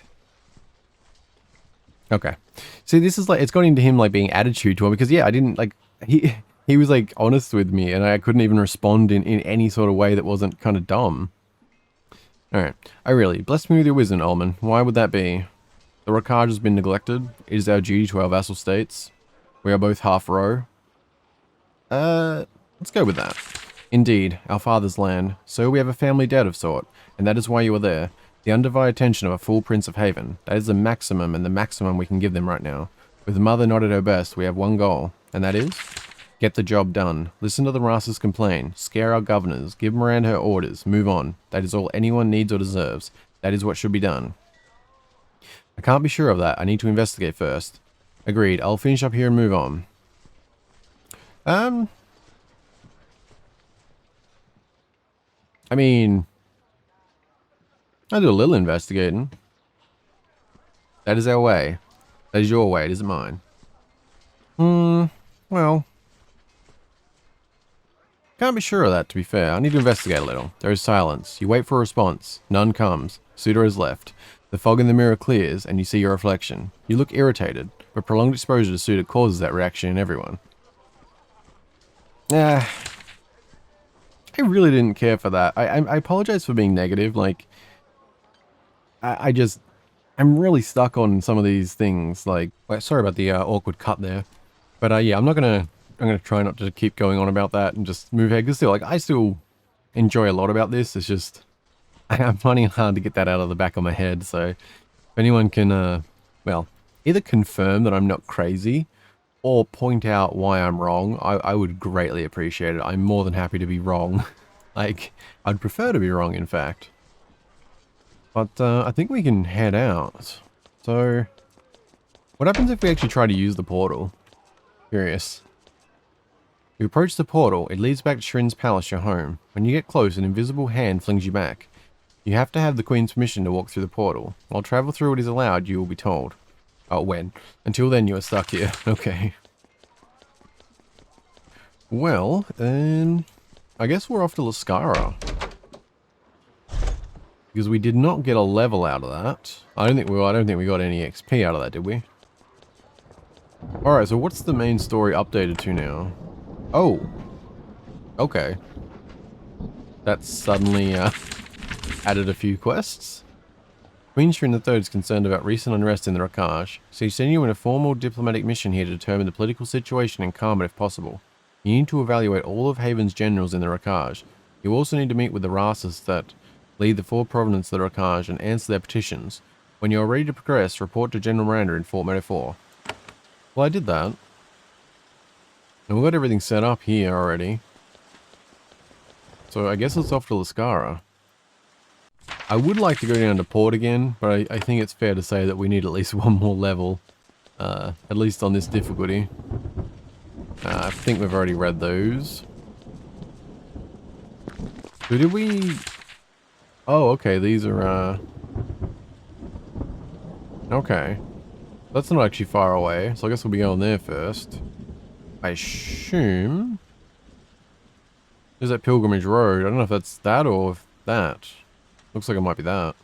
See, this is, like, it's got into him, like, being attitude to him, because, yeah, I didn't, like, he was, like, honest with me, and I couldn't even respond in any sort of way that wasn't kind of dumb. Alright. Bless me with your wisdom, Olman. Why would that be? The Rokaj has been neglected. It is our duty to our vassal states. We are both half-row. Let's go with that. Indeed, our father's land. So we have a family debt of sort, and that is why you are there. The undivided attention of a full Prince of Haven. That is the maximum and the maximum we can give them right now. With Mother not at her best, we have one goal, and that is? Get the job done. Listen to the Rastas complain. Scare our governors. Give Miranda her orders. Move on. That is all anyone needs or deserves. That is what should be done. I can't be sure of that. I need to investigate first. Agreed. I'll finish up here and move on. I mean, I'll do a little investigating. That is our way. That is your way. It isn't mine. Well, can't be sure of that, to be fair. I need to investigate a little. There is silence. You wait for a response. None comes. Suitor has left. The fog in the mirror clears, and you see your reflection. You look irritated, but prolonged exposure to Suitor causes that reaction in everyone. I really didn't care for that. I apologize for being negative. Like, I'm really stuck on some of these things. Like, sorry about the awkward cut there. But yeah, I'm gonna try not to keep going on about that and just move ahead. Because still, like, I still enjoy a lot about this. It's just, I'm finding it hard to get that out of the back of my head. So if anyone can, well, either confirm that I'm not crazy or point out why I'm wrong, I would greatly appreciate it. I'm more than happy to be wrong. Like, I'd prefer to be wrong, in fact. But I think we can head out. So, what happens if we actually try to use the portal? Curious. You approach the portal. It leads back to Shrin's palace, your home. When you get close, an invisible hand flings you back. You have to have the Queen's permission to walk through the portal. While travel through it is allowed, you will be told. Oh, when? Until then, you are stuck here. Okay. Well, I guess we're off to Lascara. Because we did not get a level out of that. I don't think we got any XP out of that, did we? Alright, so what's the main story updated to now? Oh. Okay. That's suddenly added a few quests. Queen Shrin III is concerned about recent unrest in the Rokaj, so he's sending you on a formal diplomatic mission here to determine the political situation and calm it if possible. You need to evaluate all of Haven's generals in the Rokaj. You also need to meet with the Rastas that lead the four provinces of the Rokaj and answer their petitions. When you are ready to progress, report to General Miranda in Fort Meadow 4. Well, I did that. And we've got everything set up here already. So I guess it's off to Lascara. I would like to go down to Port again, but I think it's fair to say that we need at least one more level. At least on this difficulty. I think we've already read those. So did we... Oh, okay, these are, okay. That's not actually far away, so I guess we'll be going there first. I assume... There's that Pilgrimage Road. I don't know if that's that or if that. Looks like it might be that.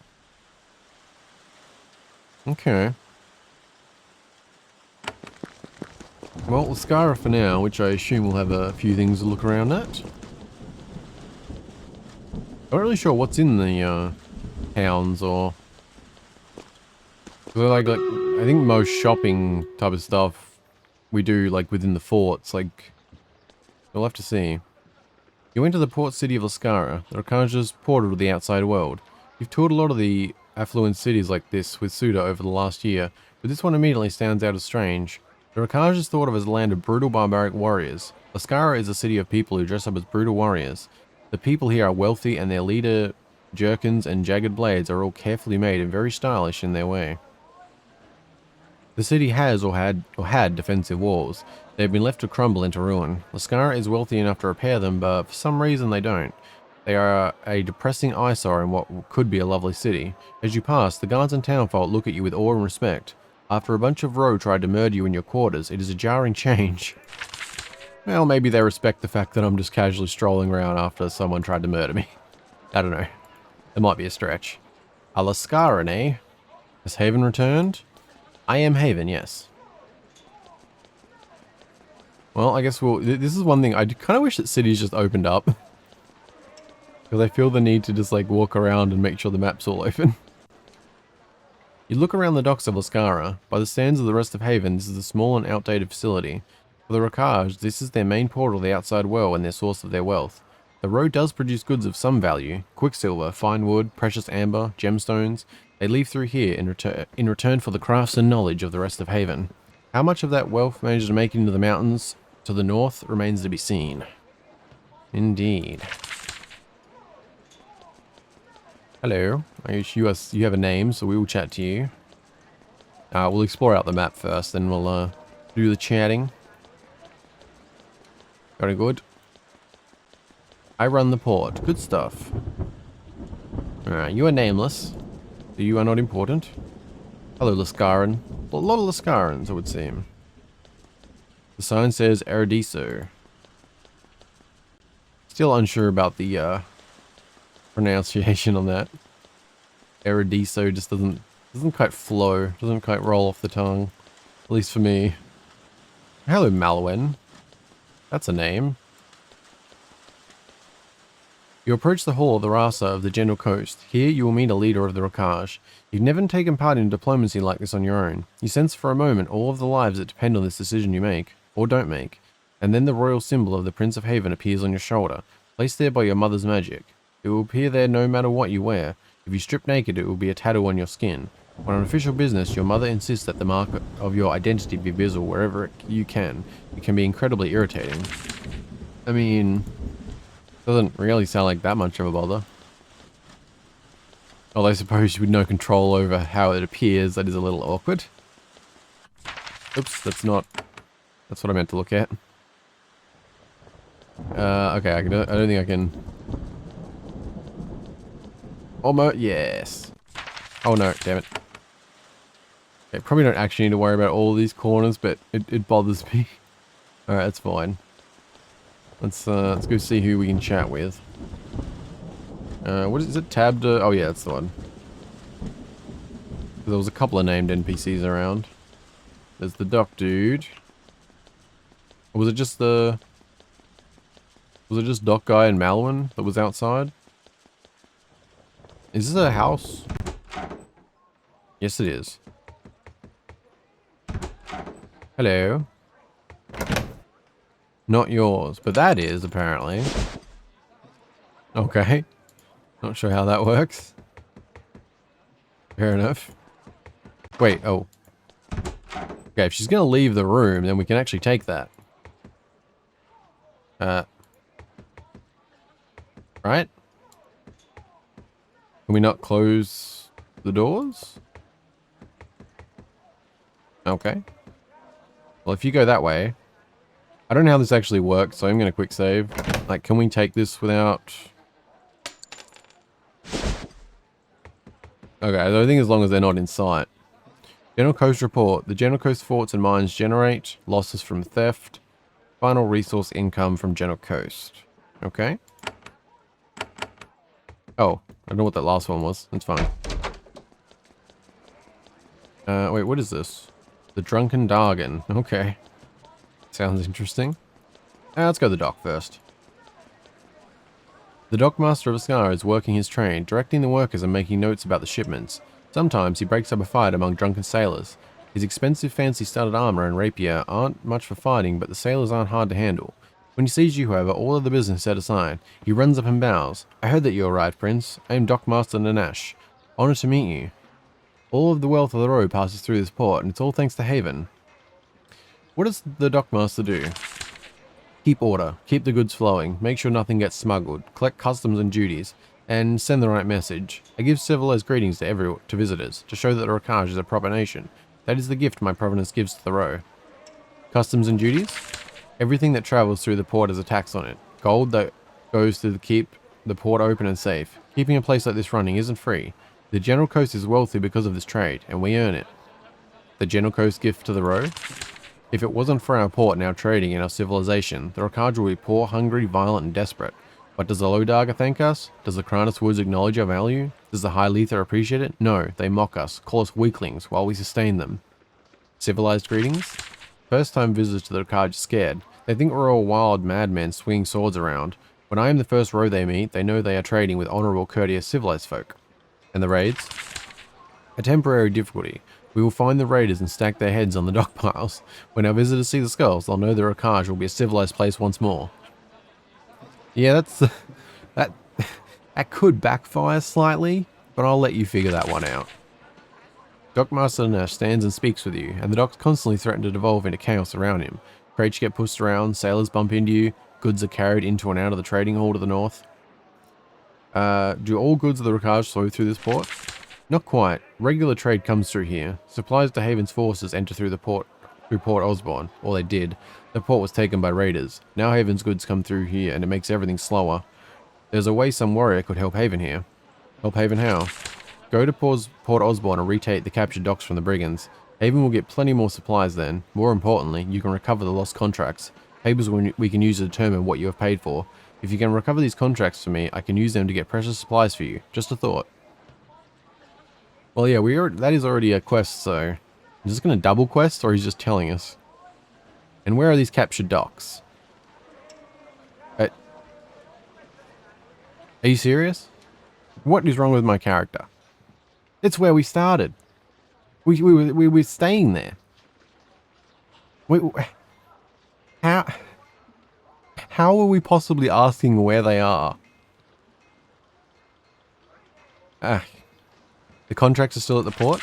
Okay. Well, Lascara for now, which I assume will have a few things to look around at. I'm not really sure what's in the towns or... Like, I think most shopping type of stuff we do like within the forts. Like, we'll have to see. You went to the port city of Lascara, the Rakaja's portal to the outside world. You've toured a lot of the affluent cities like this with Suda over the last year, but this one immediately stands out as strange. The Rakaj is thought of as a land of brutal barbaric warriors. Lascara is a city of people who dress up as brutal warriors. The people here are wealthy and their leader, jerkins and jagged blades are all carefully made and very stylish in their way. The city has or had defensive walls. They have been left to crumble into ruin. Lascara is wealthy enough to repair them, but for some reason they don't. They are a depressing eyesore in what could be a lovely city. As you pass, the guards and townfolk look at you with awe and respect. After a bunch of row tried to murder you in your quarters, it is a jarring change. Well, maybe they respect the fact that I'm just casually strolling around after someone tried to murder me. I don't know. It might be a stretch. A Lascaran, eh? Has Haven returned? I am Haven, yes. Well, I guess this is one thing. I kind of wish that cities just opened up. Because I feel the need to just like walk around and make sure the map's all open. You look around the docks of Lascara. By the standards of the rest of Haven, this is a small and outdated facility. For the Rakaj, this is their main portal to the outside world and their source of their wealth. The road does produce goods of some value. Quicksilver, fine wood, precious amber, gemstones. They leave through here in return for the crafts and knowledge of the rest of Haven. How much of that wealth managed to make it into the mountains to the north remains to be seen. Indeed. Hello. You have a name, so we will chat to you. We'll explore out the map first, then we'll do the chatting. Very good. I run the port. Good stuff. Alright, you are nameless. So you are not important. Hello, Lascaran. A lot of Lascarans, it would seem. The sign says Erediso. Still unsure about the pronunciation on that. Erediso just doesn't quite flow. Doesn't quite roll off the tongue. At least for me. Hello, Malwen. That's a name. You approach the hall of the Rasa of the Gentle Coast. Here you will meet a leader of the Rakaj. You've never taken part in diplomacy like this on your own. You sense for a moment all of the lives that depend on this decision you make, or don't make. And then the royal symbol of the Prince of Haven appears on your shoulder, placed there by your mother's magic. It will appear there no matter what you wear. If you strip naked, it will be a tattoo on your skin. On an official business, your mother insists that the mark of your identity be visible wherever you can. It can be incredibly irritating. I mean... doesn't really sound like that much of a bother. Although I suppose with no control over how it appears, that is a little awkward. Oops, that's not... that's what I meant to look at. Okay, I don't think I can... Almost, yes. Oh no, damn it. Okay, probably don't actually need to worry about all these corners, but it bothers me. Alright, that's fine. Let's go see who we can chat with. What is it? Tabbed? Oh yeah, that's the one. There was a couple of named NPCs around. There's the dock dude. Or was it just the... was it just Doc Guy and Malwin that was outside? Is this a house? Yes, it is. Hello. Not yours, but that is, apparently. Okay. Not sure how that works. Fair enough. Wait, oh. Okay, if she's gonna leave the room, then we can actually take that. Right? Can we not close the doors? Okay. Well, if you go that way... I don't know how this actually works, so I'm going to quick save. Like, can we take this without... Okay, I think as long as they're not in sight. General Coast report. The General Coast forts and mines generate losses from theft. Final resource income from General Coast. Okay. Oh, I don't know what that last one was. That's fine. Wait, what is this? The Drunken Dargan. Okay. Sounds interesting. Let's go to the dock first. The dockmaster of Ascar is working his trade, directing the workers and making notes about the shipments. Sometimes he breaks up a fight among drunken sailors. His expensive fancy-studded armor and rapier aren't much for fighting, but the sailors aren't hard to handle. When he sees you, however, all of the business set aside. He runs up and bows. I heard that you arrived, Prince. I am Dockmaster Nanash. Honor to meet you. All of the wealth of the road passes through this port, and it's all thanks to Haven. What does the dockmaster do? Keep order, keep the goods flowing, make sure nothing gets smuggled, collect customs and duties, and send the right message. I give civilized greetings to visitors, to show that the Rakaj is a proper nation. That is the gift my provenance gives to the row. Customs and duties? Everything that travels through the port has a tax on it. Gold that goes to keep the port open and safe. Keeping a place like this running isn't free. The General Coast is wealthy because of this trade, and we earn it. The General Coast gift to the row? If it wasn't for our port and our trading and our civilization, the Rakaj would be poor, hungry, violent, and desperate. But does the Lodaga thank us? Does the Kranus Woods acknowledge our value? Does the High Lether appreciate it? No, they mock us, call us weaklings, while we sustain them. Civilized greetings? First-time visitors to the Rakaj are scared. They think we're all wild madmen swinging swords around. When I am the first row they meet, they know they are trading with honorable, courteous, civilized folk. And the raids? A temporary difficulty. We will find the raiders and stack their heads on the dock piles. When our visitors see the skulls, they'll know the Rakaj will be a civilized place once more. Yeah, that's... that could backfire slightly, but I'll let you figure that one out. Dockmaster Nash stands and speaks with you, and the docks constantly threaten to devolve into chaos around him. Crates get pushed around, sailors bump into you, goods are carried into and out of the trading hall to the north. Do all goods of the Rakaj flow through this port? Not quite. Regular trade comes through here. Supplies to Haven's forces enter through Port Osborne, or they did. The port was taken by raiders. Now Haven's goods come through here, and it makes everything slower. There's a way some warrior could help Haven here. Help Haven how? Go to Port Osborne and retake the captured docks from the brigands. Haven will get plenty more supplies then. More importantly, you can recover the lost contracts. Papers we can use to determine what you have paid for. If you can recover these contracts for me, I can use them to get precious supplies for you. Just a thought. Well, yeah, that is already a quest, so... Is this going to double quest, or he's just telling us? And where are these captured docks? Are you serious? What is wrong with my character? It's where we started. We were staying there. How are we possibly asking where they are? The contracts are still at the port?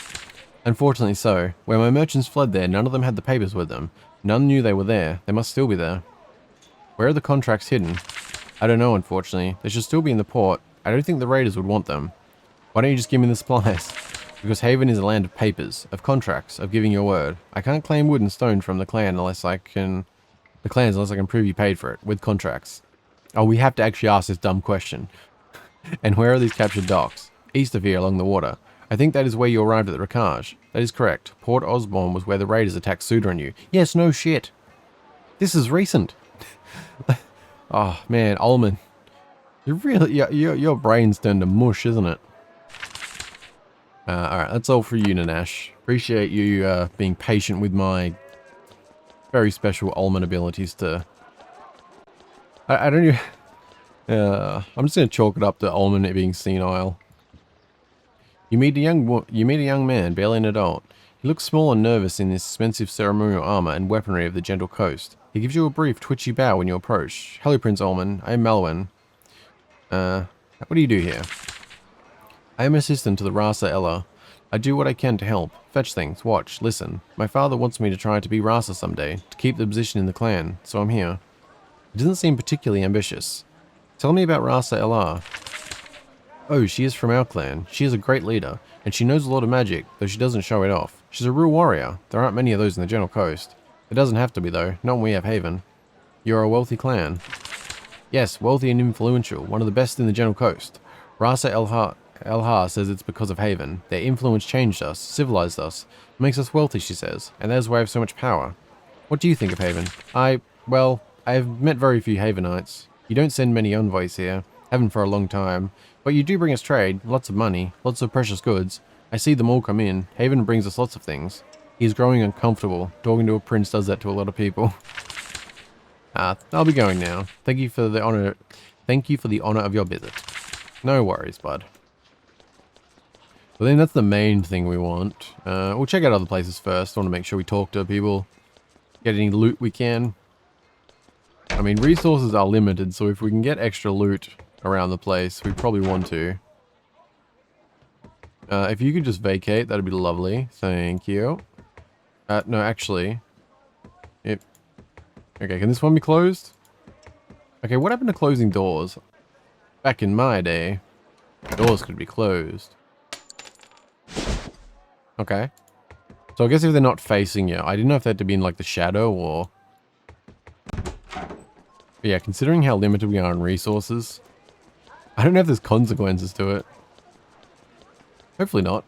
Unfortunately so. Where my merchants fled there, none of them had the papers with them. None knew they were there. They must still be there. Where are the contracts hidden? I don't know, unfortunately. They should still be in the port. I don't think the raiders would want them. Why don't you just give me the supplies? Because Haven is a land of papers, of contracts, of giving your word. I can't claim wood and stone from the clan unless I can... The clans unless I can prove you paid for it, with contracts. Oh, we have to actually ask this dumb question. And where are these captured docks? East of here, along the water. I think that is where you arrived at the Rakaj. That is correct. Port Osborne was where the raiders attacked Suda and you. Yes, no shit. This is recent. Oh, man, Olman. Your brain's turned to mush, isn't it? Alright, that's all for you, Nanash. Appreciate you being patient with my very special Olman abilities to... I don't even... I'm just going to chalk it up to Olman being senile. You meet a young man, barely an adult. He looks small and nervous in his expensive ceremonial armor and weaponry of the Gentle Coast. He gives you a brief, twitchy bow when you approach. Hello, Prince Olman. I am Malwyn. What do you do here? I am assistant to the Rasa Ella. I do what I can to help. Fetch things, watch, listen. My father wants me to try to be Rasa someday, to keep the position in the clan, so I'm here. It doesn't seem particularly ambitious. Tell me about Rasa Ella. Oh, she is from our clan. She is a great leader, and she knows a lot of magic, though she doesn't show it off. She's a real warrior. There aren't many of those in the Gentle Coast. It doesn't have to be, though. Not when we have Haven. You're a wealthy clan. Yes, wealthy and influential. One of the best in the Gentle Coast. Rasa Elha says it's because of Haven. Their influence changed us, civilized us, makes us wealthy, she says, and that is why I have so much power. What do you think of Haven? Well, I have met very few Havenites. You don't send many envoys here, haven't for a long time, but you do bring us trade, lots of money, lots of precious goods. I see them all come in. Haven brings us lots of things. He's growing uncomfortable. Talking to a prince does that to a lot of people. I'll be going now. Thank you for the honor. Thank you for the honor of your visit. No worries, bud. Well, then that's the main thing we want. We'll check out other places first. I want to make sure we talk to people. Get any loot we can. I mean, resources are limited, so if we can get extra loot around the place, we probably want to. If you could just vacate, that'd be lovely. Thank you. No, actually. Yep. Okay, can this one be closed? Okay, what happened to closing doors? Back in my day, doors could be closed. Okay. So I guess if they're not facing you, I didn't know if they had to be in like the shadow or... But yeah, considering how limited we are on resources, I don't know if there's consequences to it. Hopefully not.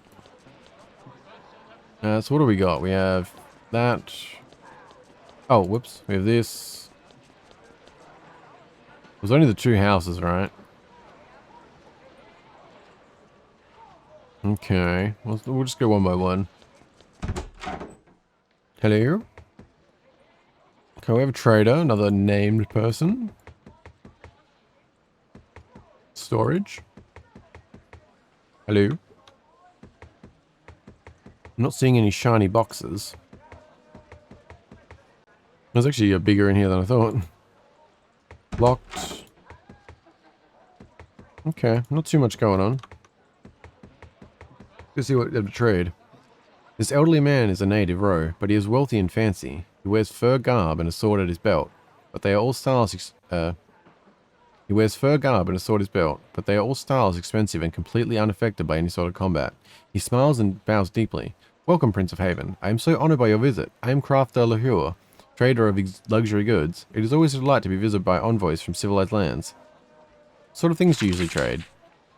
So what do we got? We have that. Oh, whoops. We have this. It was only the two houses, right? Okay. We'll just go one by one. Hello? Okay, we have a trader, another named person. Storage. Hello? I'm not seeing any shiny boxes. There's actually a bigger in here than I thought. Locked. Okay, not too much going on. Let's see what they have to trade. This elderly man is a native row, but he is wealthy and fancy. He wears fur garb and a sword at his belt, but they are all styles. He wears fur garb and a sword at his belt, but they are all styles expensive and completely unaffected by any sort of combat. He smiles and bows deeply. Welcome, Prince of Haven. I am so honored by your visit. I am Crafter Lahur, trader of luxury goods. It is always a delight to be visited by envoys from civilized lands. What sort of things do you usually trade?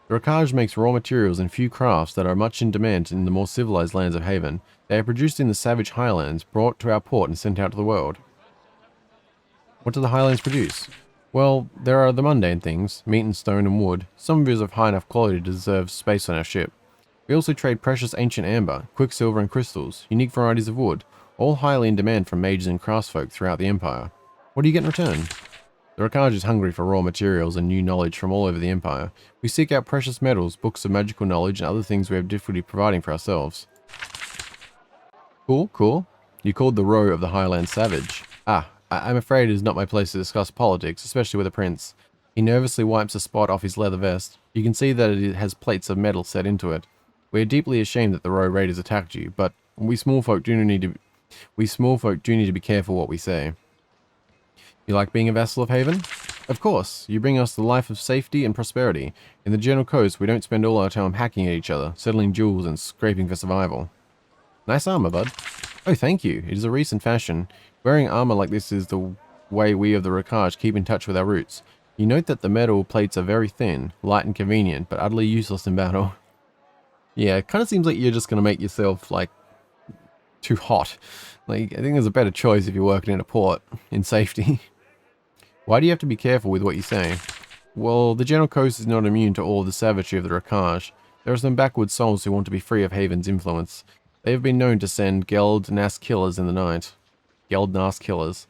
The Rakaj makes raw materials and few crafts that are much in demand in the more civilized lands of Haven. They are produced in the savage highlands, brought to our port and sent out to the world. What do the highlands produce? Well, there are the mundane things, meat and stone and wood. Some of it is of high enough quality to deserve space on our ship. We also trade precious ancient amber, quicksilver and crystals, unique varieties of wood, all highly in demand from mages and craftsfolk throughout the Empire. What do you get in return? The Rakaj is hungry for raw materials and new knowledge from all over the Empire. We seek out precious metals, books of magical knowledge, and other things we have difficulty providing for ourselves. Cool, cool. You called the row of the Highland savage. I'm afraid it is not my place to discuss politics, especially with a prince. He nervously wipes a spot off his leather vest. You can see that it has plates of metal set into it. We are deeply ashamed that the row raiders attacked you, but we small folk do need to be careful what we say. You like being a vassal of Haven? Of course. You bring us the life of safety and prosperity. In the General Coast, we don't spend all our time hacking at each other, settling duels and scraping for survival. Nice armor, bud. Oh, thank you. It is a recent fashion. Wearing armor like this is the way we of the Rakaj keep in touch with our roots. You note that the metal plates are very thin, light and convenient, but utterly useless in battle. Yeah, it kind of seems like you're just going to make yourself, like, too hot. Like, I think there's a better choice if you're working in a port, in safety. Why do you have to be careful with what you say? Well, the General Coast is not immune to all of the savagery of the Rakaj. There are some backward souls who want to be free of Haven's influence. They have been known to send Geld-Nas killers in the night. Geld-Nas killers.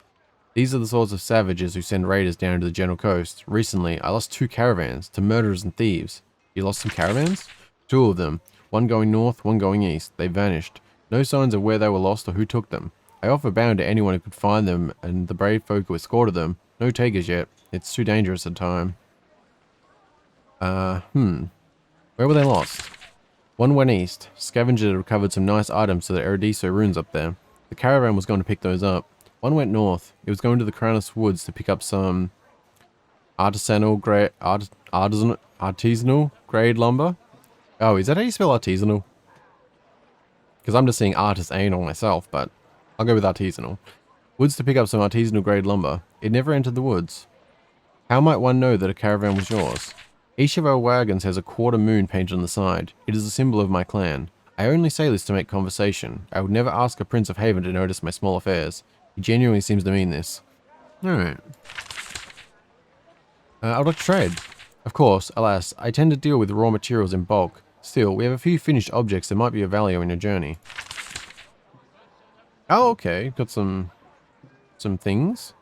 These are the sorts of savages who send raiders down to the General Coast. Recently, I lost 2 caravans to murderers and thieves. You lost some caravans? 2 of them. One going north, one going east. They vanished. No signs of where they were lost or who took them. I offer bound to anyone who could find them and the brave folk who escorted them. No takers yet. It's too dangerous a time. Where were they lost? One went east. Scavengers had recovered some nice items to the Erediso ruins up there. The caravan was going to pick those up. One went north. It was going to the Cranus Woods to pick up some artisanal grade lumber. Oh, is that how you spell artisanal? Because I'm just seeing artisanal myself, but I'll go with artisanal. Woods to pick up some artisanal grade lumber. It never entered the woods. How might one know that a caravan was yours? Each of our wagons has a quarter moon painted on the side. It is a symbol of my clan. I only say this to make conversation. I would never ask a Prince of Haven to notice my small affairs. He genuinely seems to mean this. Alright. I would like to trade. Of course, alas, I tend to deal with raw materials in bulk. Still, we have a few finished objects that might be of value in your journey. Oh, okay. Got some things.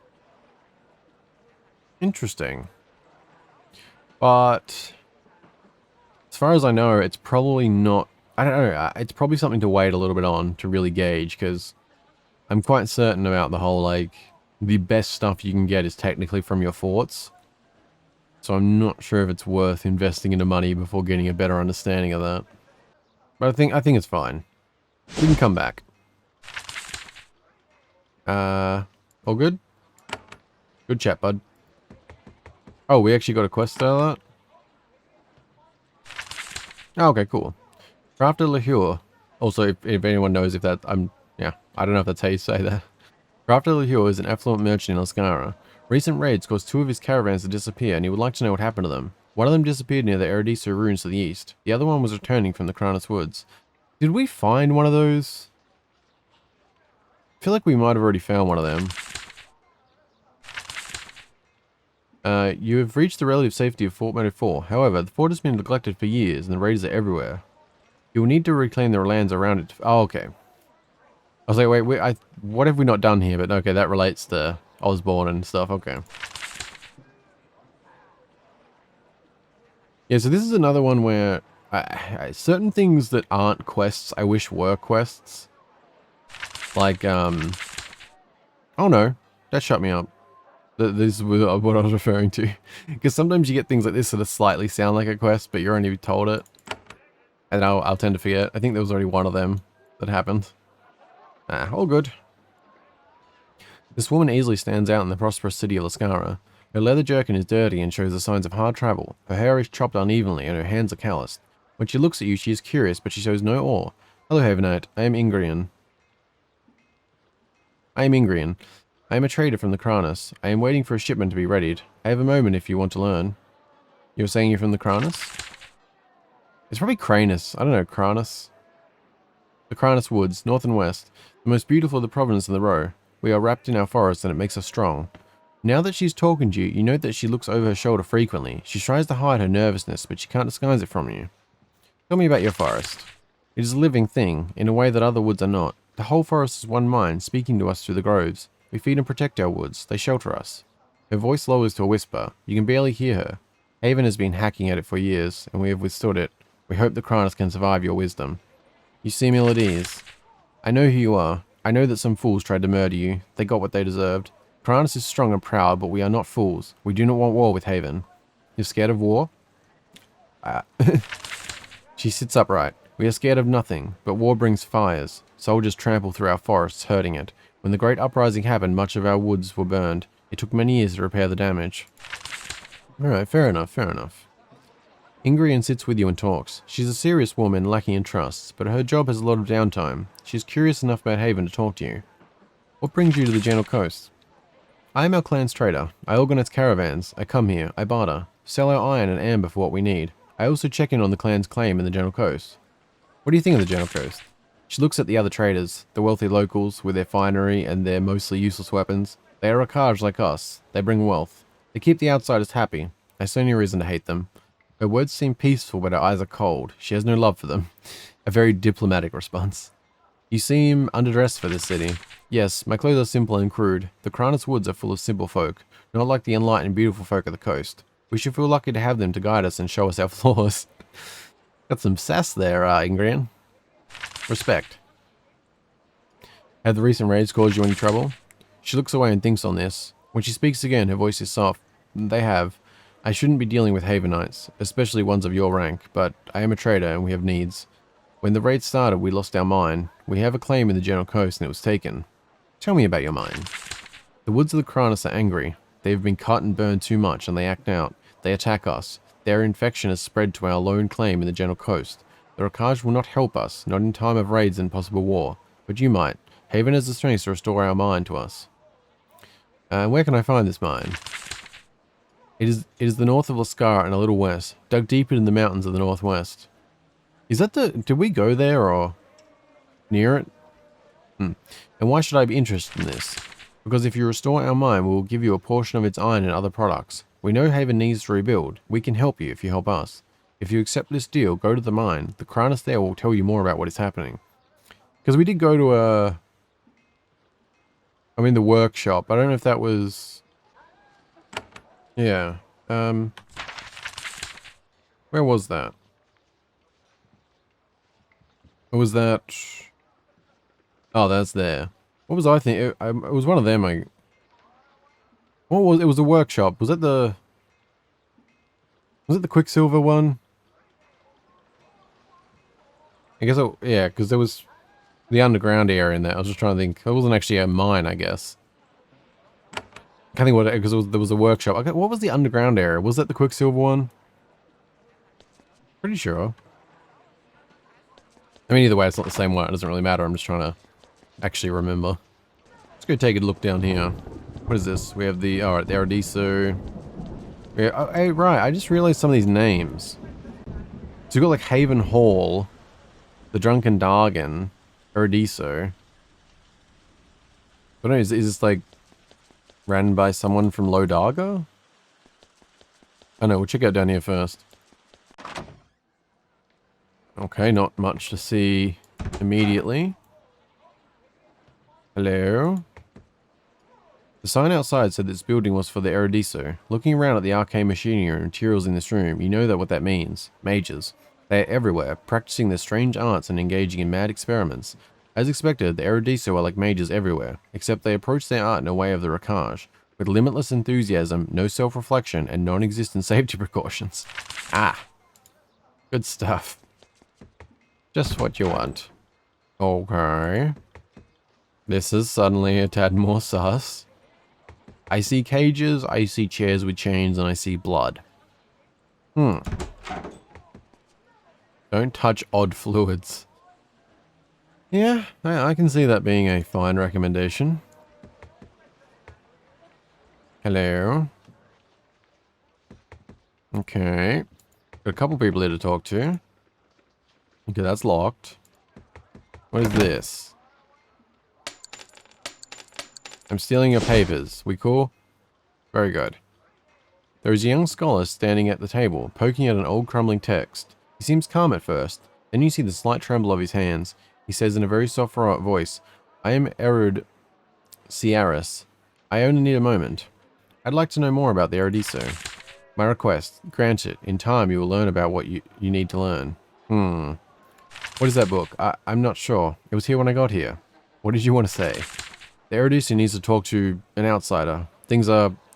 Interesting. But as far as I know, it's probably not... I don't know. It's probably something to wait a little bit on to really gauge, because I'm quite certain about the whole, like, the best stuff you can get is technically from your forts. So I'm not sure if it's worth investing into money before getting a better understanding of that. But I think it's fine. We can come back. All good? Good chat, bud. Oh, we actually got a quest out of that? Oh, okay, cool. Crafter Lahore. Also, if anyone knows if that... yeah, I don't know if that's how you say that. Crafter Lahore is an affluent merchant in Lascara. Recent raids caused 2 of his caravans to disappear, and he would like to know what hhappened to them. One of them disappeared near the Erediso ruins to the east. The other one was returning from the Kranis Woods. Did we find one of those? I feel like we might have already found one of them. You have reached the relative safety of Fort Meadow 4. However, the fort has been neglected for years, and the raiders are everywhere. You will need to reclaim the lands around it. Oh, okay. I was like, wait, what have we not done here? But okay, that relates to Osborne and stuff. Okay. Yeah, so this is another one where certain things that aren't quests, I wish were quests. Like, oh no, that shut me up. This is what I was referring to. Because sometimes you get things like this that slightly sound like a quest, but you're only told it. And I'll tend to forget. I think there was already one of them that happened. All good. This woman easily stands out in the prosperous city of Lascara. Her leather jerkin is dirty and shows the signs of hard travel. Her hair is chopped unevenly and her hands are calloused. When she looks at you, she is curious, but she shows no awe. Hello, Havenite. I am Ingrian. I am a trader from the Kranis. I am waiting for a shipment to be readied. I have a moment if you want to learn. You're saying you're from the Kranis? It's probably Kranis. I don't know, Kranis. The Kranis Woods, north and west. The most beautiful of the province in the row. We are wrapped in our forest and it makes us strong. Now that she's talking to you, you note that she looks over her shoulder frequently. She tries to hide her nervousness, but she can't disguise it from you. Tell me about your forest. It is a living thing, in a way that other woods are not. The whole forest is one mind, speaking to us through the groves. We feed and protect our woods. They shelter us. Her voice lowers to a whisper. You can barely hear her. Haven has been hacking at it for years, and we have withstood it. We hope the Kranis can survive your wisdom. You seem ill at ease. I know who you are. I know that some fools tried to murder you. They got what they deserved. Kranis is strong and proud, but we are not fools. We do not want war with Haven. You're scared of war? She sits upright. We are scared of nothing, but war brings fires. Soldiers trample through our forests, hurting it. When the great uprising happened, much of our woods were burned. It took many years to repair the damage. Alright, fair enough, fair enough. Ingrian sits with you and talks. She's a serious woman, lacking in trust, but her job has a lot of downtime. She's curious enough about Haven to talk to you. What brings you to the Gentle Coast? I am our clan's trader. I organize caravans. I come here. I barter. Sell our iron and amber for what we need. I also check in on the clan's claim in the Gentle Coast. What do you think of the Gentle Coast? She looks at the other traders, the wealthy locals with their finery and their mostly useless weapons. They are Akaj like us. They bring wealth. They keep the outsiders happy. I see no reason to hate them. Her words seem peaceful, but her eyes are cold. She has no love for them. A very diplomatic response. You seem underdressed for this city. Yes, my clothes are simple and crude. The Kranis Woods are full of simple folk, not like the enlightened, beautiful folk of the coast. We should feel lucky to have them to guide us and show us our flaws. Got some sass there, Ingrian. Respect. Have the recent raids caused you any trouble? She looks away and thinks on this. When she speaks again, her voice is soft. They have. I shouldn't be dealing with Havenites, especially ones of your rank, but I am a trader and we have needs. When the raid started, we lost our mine. We have a claim in the Gentle Coast and it was taken. Tell me about your mine. The woods of the Kranis are angry. They have been cut and burned too much and they act out. They attack us. Their infection has spread to our lone claim in the Gentle Coast. The Rakaj will not help us, not in time of raids and possible war. But you might. Haven has the strength to restore our mine to us. Where can I find this mine? It is the north of Lascar and a little west, dug deep into the mountains of the northwest. Is that the... Did we go there or near it? And why should I be interested in this? Because if you restore our mine, we will give you a portion of its iron and other products. We know Haven needs to rebuild. We can help you if you help us. If you accept this deal, go to the mine. The Kranus there will tell you more about what is happening. Because we did go to the workshop. I don't know if that was... Yeah. Where was that? Or was that... Oh, that's there. What was I thinking? It was one of them. What was it? Was a workshop. Was it the Quicksilver one? I guess. Yeah, because there was the underground area in there. I was just trying to think. It wasn't actually a mine, I guess. I can't think what it, because there was a workshop. Okay, what was the underground area? Was that the Quicksilver one? Pretty sure. I mean, either way, it's not the same one. It doesn't really matter. I'm just trying to actually remember. Let's go take a look down here. What is this? We have the... Alright, the Aradiso. Yeah, oh, hey, right. I just realized some of these names. So we've got like Haven Hall, the Drunken Dargan, Aradiso. I don't know, is this like ran by someone from Lodarga? I know, we'll check out down here first. Okay, not much to see immediately. Hello? The sign outside said this building was for the Erudito. Looking around at the arcane machinery and materials in this room, you know what that means. Mages. They are everywhere, practicing their strange arts and engaging in mad experiments. As expected, the Erudito are like mages everywhere, except they approach their art in a way of the Rakaj, with limitless enthusiasm, no self-reflection, and non-existent safety precautions. Ah. Good stuff. Just what you want. Okay. This is suddenly a tad more sus. I see cages, I see chairs with chains, and I see blood. Don't touch odd fluids. Yeah, I can see that being a fine recommendation. Hello. Okay. Got a couple people here to talk to. Okay, that's locked. What is this? I'm stealing your papers. We cool? Very good. There is a young scholar standing at the table, poking at an old crumbling text. He seems calm at first. Then you see the slight tremble of his hands. He says in a very soft voice, I am Erud Ciaris. I only need a moment. I'd like to know more about the Erudito. My request, grant it. In time you will learn about what you need to learn. What is that book? I'm not sure. It was here when I got here. What did you want to say? The Erudito needs to talk to an outsider. It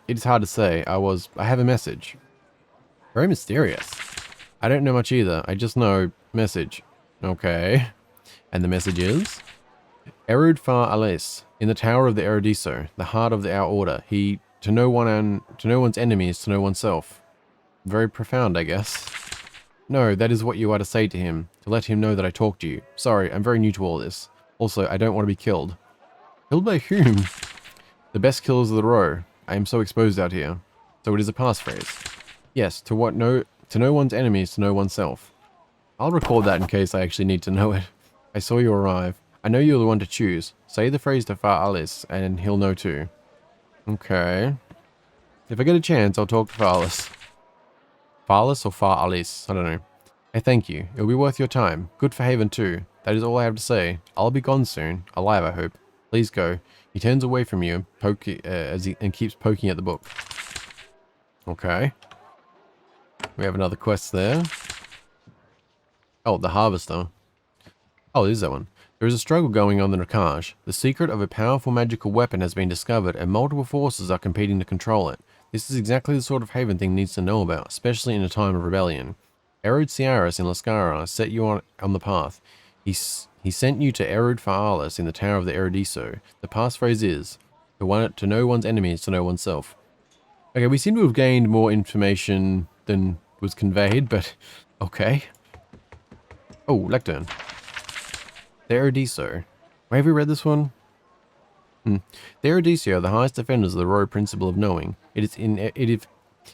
is hard to say. I have a message. Very mysterious. I don't know much either. I just know message. Okay. And the message is? Erud Far Ales, in the tower of the Erudito, the heart of our order. To know one's enemy is to know oneself. Very profound, I guess. No, that is what you are to say to him. To let him know that I talked to you. Sorry, I'm very new to all this. Also, I don't want to be killed. Killed by whom? The best killers of the row. I am so exposed out here. So it is a passphrase. Yes, to know one's enemy is to know oneself. I'll record that in case I actually need to know it. I saw you arrive. I know you're the one to choose. Say the phrase to Far Alice, and he'll know too. Okay. If I get a chance, I'll talk to Far Alice. Far Alice or Far Alice? I don't know. I thank you. It'll be worth your time. Good for Haven too. That is all I have to say. I'll be gone soon. Alive, I hope. Please go. He turns away from you and keeps poking at the book. Okay. We have another quest there. Oh, the Harvester. Oh, there's that one. There is a struggle going on in the Rakaj. The secret of a powerful magical weapon has been discovered and multiple forces are competing to control it. This is exactly the sort of Haven thing needs to know about, especially in a time of rebellion. Erud Ciaris in Lascara set you on the path. He sent you to Erud Faalis in the Tower of the Erudito. The passphrase is, to know one's enemy is to know oneself. Okay, we seem to have gained more information than was conveyed, but okay. Oh, lectern. The Erudito. Have we read this one? The Erudito are the highest defenders of the royal principle of knowing. It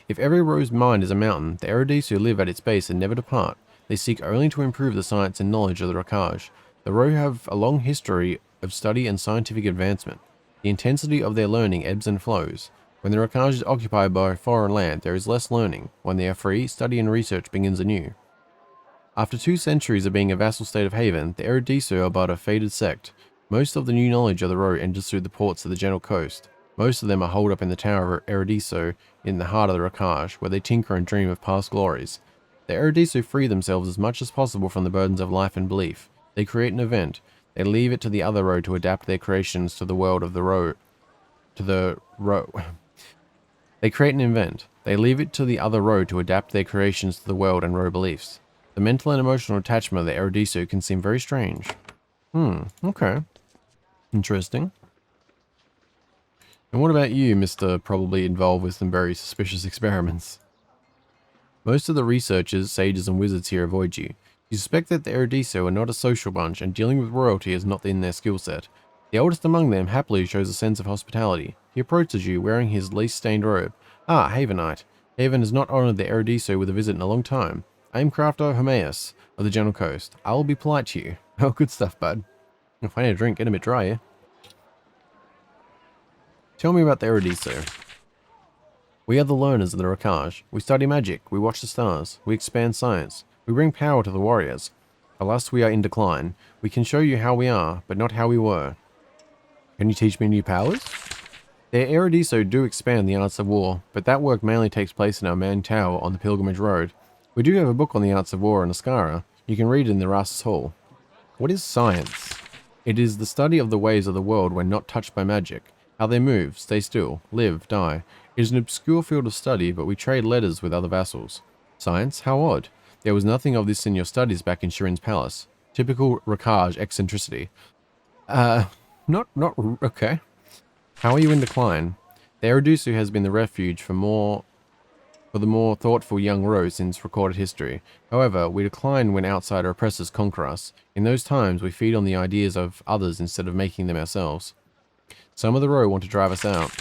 If every row's mind is a mountain, the Eruditsu live at its base and never depart. They seek only to improve the science and knowledge of the Rakaj. The Row have a long history of study and scientific advancement. The intensity of their learning ebbs and flows. When the Rakaj is occupied by foreign land, there is less learning. When they are free, study and research begins anew. After 2 centuries of being a vassal state of Haven, the Eruditsu are but a faded sect. Most of the new knowledge of the Row enters through the ports of the Gentle Coast. Most of them are holed up in the Tower of Eruditsu in the heart of the Rakaj, where they tinker and dream of past glories. The Eruditsu free themselves as much as possible from the burdens of life and belief. They create an event. They leave it to the other Row to adapt their creations to the world of the Row. They create an event. They leave it to the other Row to adapt their creations to the world and Row beliefs. The mental and emotional attachment of the Eruditsu can seem very strange. Okay. Interesting. And what about you, Mr. Probably involved with some very suspicious experiments? Most of the researchers, sages, and wizards here avoid you. You suspect that the Eruditsu are not a social bunch, and dealing with royalty is not in their skill set. The oldest among them happily shows a sense of hospitality. He approaches you, wearing his lace-stained robe. Ah, Havenite. Haven has not honoured the Eruditsu with a visit in a long time. I am Crafter Hermaeus of the Gentle Coast. I will be polite to you. Oh, good stuff, bud. If I need a drink, get a bit dry here. Tell me about the Eruditsu. We are the learners of the Rakaj. We study magic, we watch the stars, we expand science, we bring power to the warriors. Alas, we are in decline. We can show you how we are, but not how we were. Can you teach me new powers? The Eruditsu do expand the arts of war, but that work mainly takes place in our main tower on the Pilgrimage Road. We do have a book on the arts of war in Ascara. You can read it in the Ras's Hall. What is science? It is the study of the ways of the world when not touched by magic. How they move, stay still, live, die. It is an obscure field of study, but we trade letters with other vassals. Science? How odd. There was nothing of this in your studies back in Shirin's palace. Typical Rakaj eccentricity. Okay. How are you in decline? The Eruditsu has been the refuge for the more thoughtful young Row since recorded history. However, we decline when outsider oppressors conquer us. In those times, we feed on the ideas of others instead of making them ourselves. Some of the Row want to drive us out.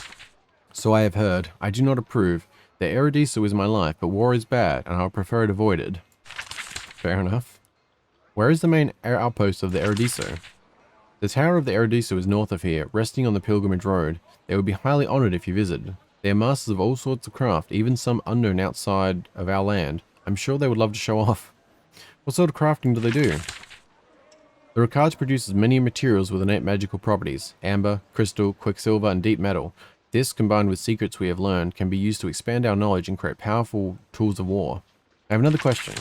So I have heard. I do not approve. The Eruditsu is my life, but war is bad, and I would prefer it avoided. Fair enough. Where is the main outpost of the Eruditsu? The Tower of the Eruditsu is north of here, resting on the Pilgrimage Road. They would be highly honoured if you visited. They are masters of all sorts of craft, even some unknown outside of our land. I'm sure they would love to show off. What sort of crafting do they do? The Rakaj produces many materials with innate magical properties. Amber, crystal, quicksilver, and deep metal. This, combined with secrets we have learned, can be used to expand our knowledge and create powerful tools of war. I have another question.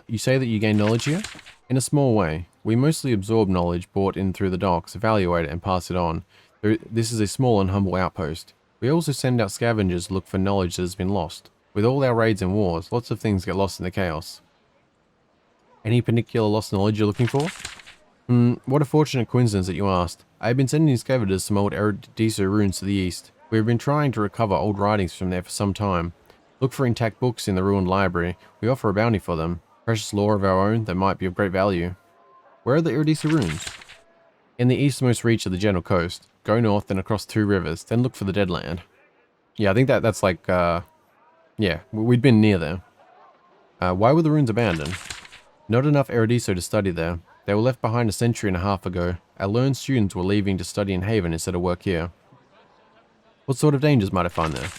You say that you gain knowledge here? In a small way. We mostly absorb knowledge brought in through the docks, evaluate it, and pass it on. This is a small and humble outpost. We also send out scavengers to look for knowledge that has been lost. With all our raids and wars, lots of things get lost in the chaos. Any particular lost knowledge you're looking for? What a fortunate coincidence that you asked. I have been sending scavengers some old Eruditsu ruins to the east. We have been trying to recover old writings from there for some time. Look for intact books in the ruined library. We offer a bounty for them. Precious lore of our own that might be of great value. Where are the Eruditsu ruins? In the eastmost reach of the Gentle Coast. Go north, then across 2 rivers, then look for the Deadland. Yeah, I think that's like, yeah, we'd been near there. Why were the ruins abandoned? Not enough Eruditsu to study there. They were left behind a century and a half ago. Our learned students were leaving to study in Haven instead of work here. What sort of dangers might I find there?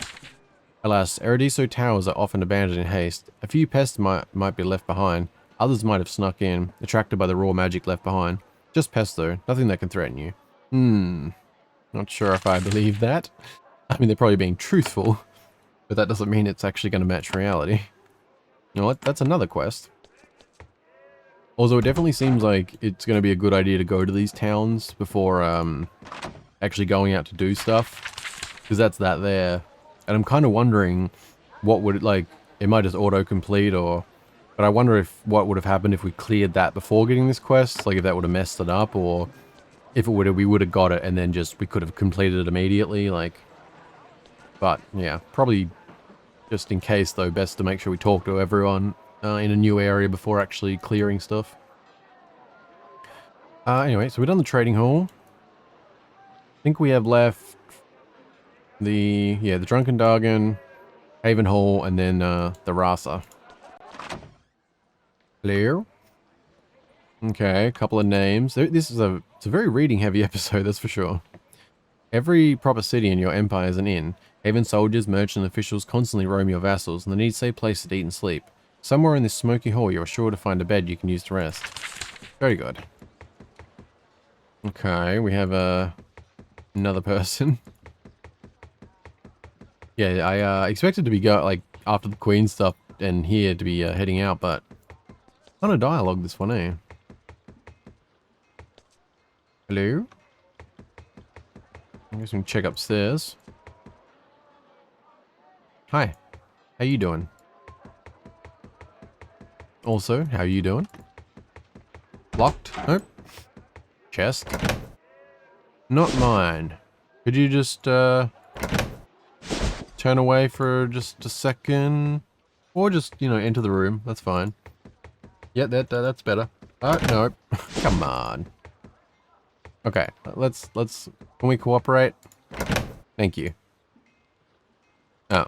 Alas, Eruditsu towers are often abandoned in haste. A few pests might be left behind. Others might have snuck in, attracted by the raw magic left behind. Just pests though, nothing that can threaten you. Not sure if I believe that. I mean, they're probably being truthful, but that doesn't mean it's actually going to match reality. You know what? That's another quest. Also, it definitely seems like it's going to be a good idea to go to these towns before actually going out to do stuff. Because that's that there. And I'm kind of wondering what would it, like, it might just auto-complete or... But I wonder if what would have happened if we cleared that before getting this quest. Like if that would have messed it up, or if it would have, we would have got it and then just we could have completed it immediately. Like, but yeah, probably just in case though, best to make sure we talk to everyone in a new area before actually clearing stuff. Anyway, so we've done the trading hall. I think we have left The Drunken Dargan, Haven Hall, and then the Rasa. Hello? Okay, a couple of names. This is it's a very reading heavy episode, that's for sure. Every proper city in your empire is an inn. Haven soldiers, merchant officials constantly roam your vassals, and they need a safe place to eat and sleep. Somewhere in this smoky hall, you are sure to find a bed you can use to rest. Very good. Okay, we have another person. Yeah, I expected to be like after the Queen stuff and here to be heading out, but kind of dialogue this one, eh? Hello? I guess we can check upstairs. Hi, how you doing? Also, how you doing? Locked? Nope. Chest? Not mine. Could you just turn away for just a second? Or just, you know, enter the room. That's fine. Yeah, that's better. Oh, no. Come on. Okay, can we cooperate? Thank you. Oh.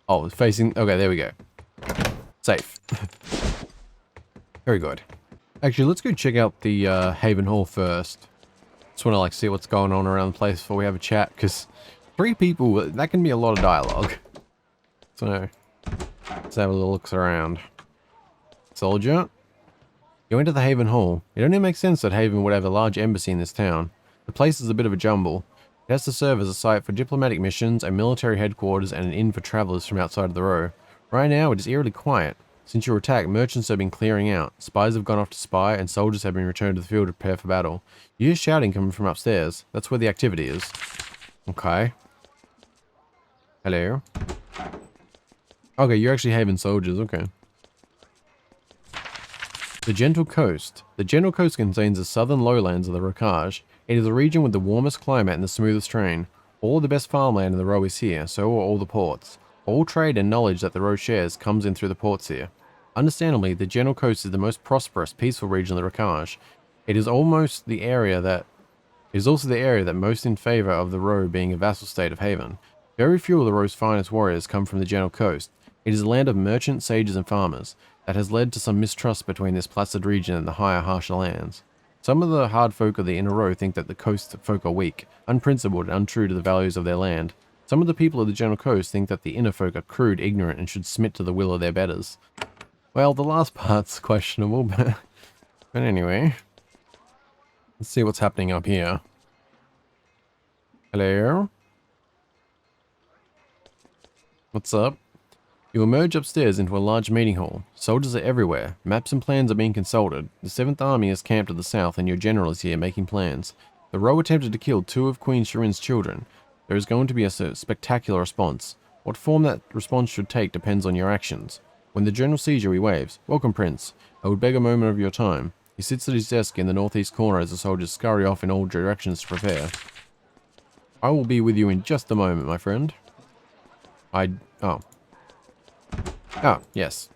Oh, it's facing, okay, there we go. Safe. Very good. Actually, let's go check out the Haven Hall first. Just want to like see what's going on around the place before we have a chat, because 3 people, that can be a lot of dialogue. So, let's have a little looks around. Soldier? You enter the Haven Hall. It only makes sense that Haven would have a large embassy in this town. The place is a bit of a jumble. It has to serve as a site for diplomatic missions, a military headquarters, and an inn for travelers from outside of the row. Right now, it is eerily quiet. Since your attack, merchants have been clearing out. Spies have gone off to spy, and soldiers have been returned to the field to prepare for battle. You hear shouting coming from upstairs. That's where the activity is. Okay. Hello. Okay, you're actually Haven soldiers. Okay. The Gentle Coast. The Gentle Coast contains the southern lowlands of the Rokaj. It is a region with the warmest climate and the smoothest terrain. All of the best farmland in the row is here, so are all the ports. All trade and knowledge that the row shares comes in through the ports here. Understandably, the Gentle Coast is the most prosperous, peaceful region of the Rokaj. It is also the area that most in favor of the row being a vassal state of Haven. Very few of the row's finest warriors come from the Gentle Coast. It is a land of merchants, sages, and farmers. That has led to some mistrust between this placid region and the higher, harsher lands. Some of the hard folk of the inner row think that the coast folk are weak, unprincipled, and untrue to the values of their land. Some of the people of the Gentle Coast think that the inner folk are crude, ignorant, and should submit to the will of their betters. Well, the last part's questionable, but anyway. Let's see what's happening up here. Hello? What's up? You emerge upstairs into a large meeting hall. Soldiers are everywhere. Maps and plans are being consulted. The 7th Army is camped to the south and your general is here making plans. The row attempted to kill 2 of Queen Shirin's children. There is going to be a spectacular response. What form that response should take depends on your actions. When the general sees you, he waves. Welcome, Prince. I would beg a moment of your time. He sits at his desk in the northeast corner as the soldiers scurry off in all directions to prepare. I will be with you in just a moment, my friend. Oh. Ah, yes.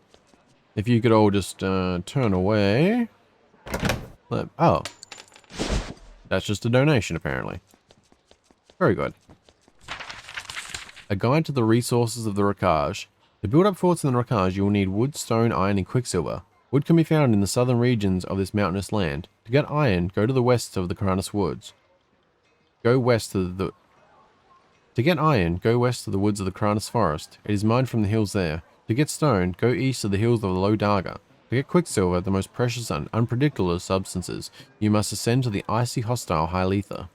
If you could all just turn away. Oh. That's just a donation, apparently. Very good. A guide to the resources of the Rokaj. To build up forts in the Rokaj, you will need wood, stone, iron, and quicksilver. Wood can be found in the southern regions of this mountainous land. To get iron, go to the west of the Karanis Woods. To get iron, go west to the woods of the Karanis Forest. It is mined from the hills there. To get stone, go east of the hills of the Low Darga. To get quicksilver, the most precious and unpredictable of substances, you must ascend to the icy hostile High Letha.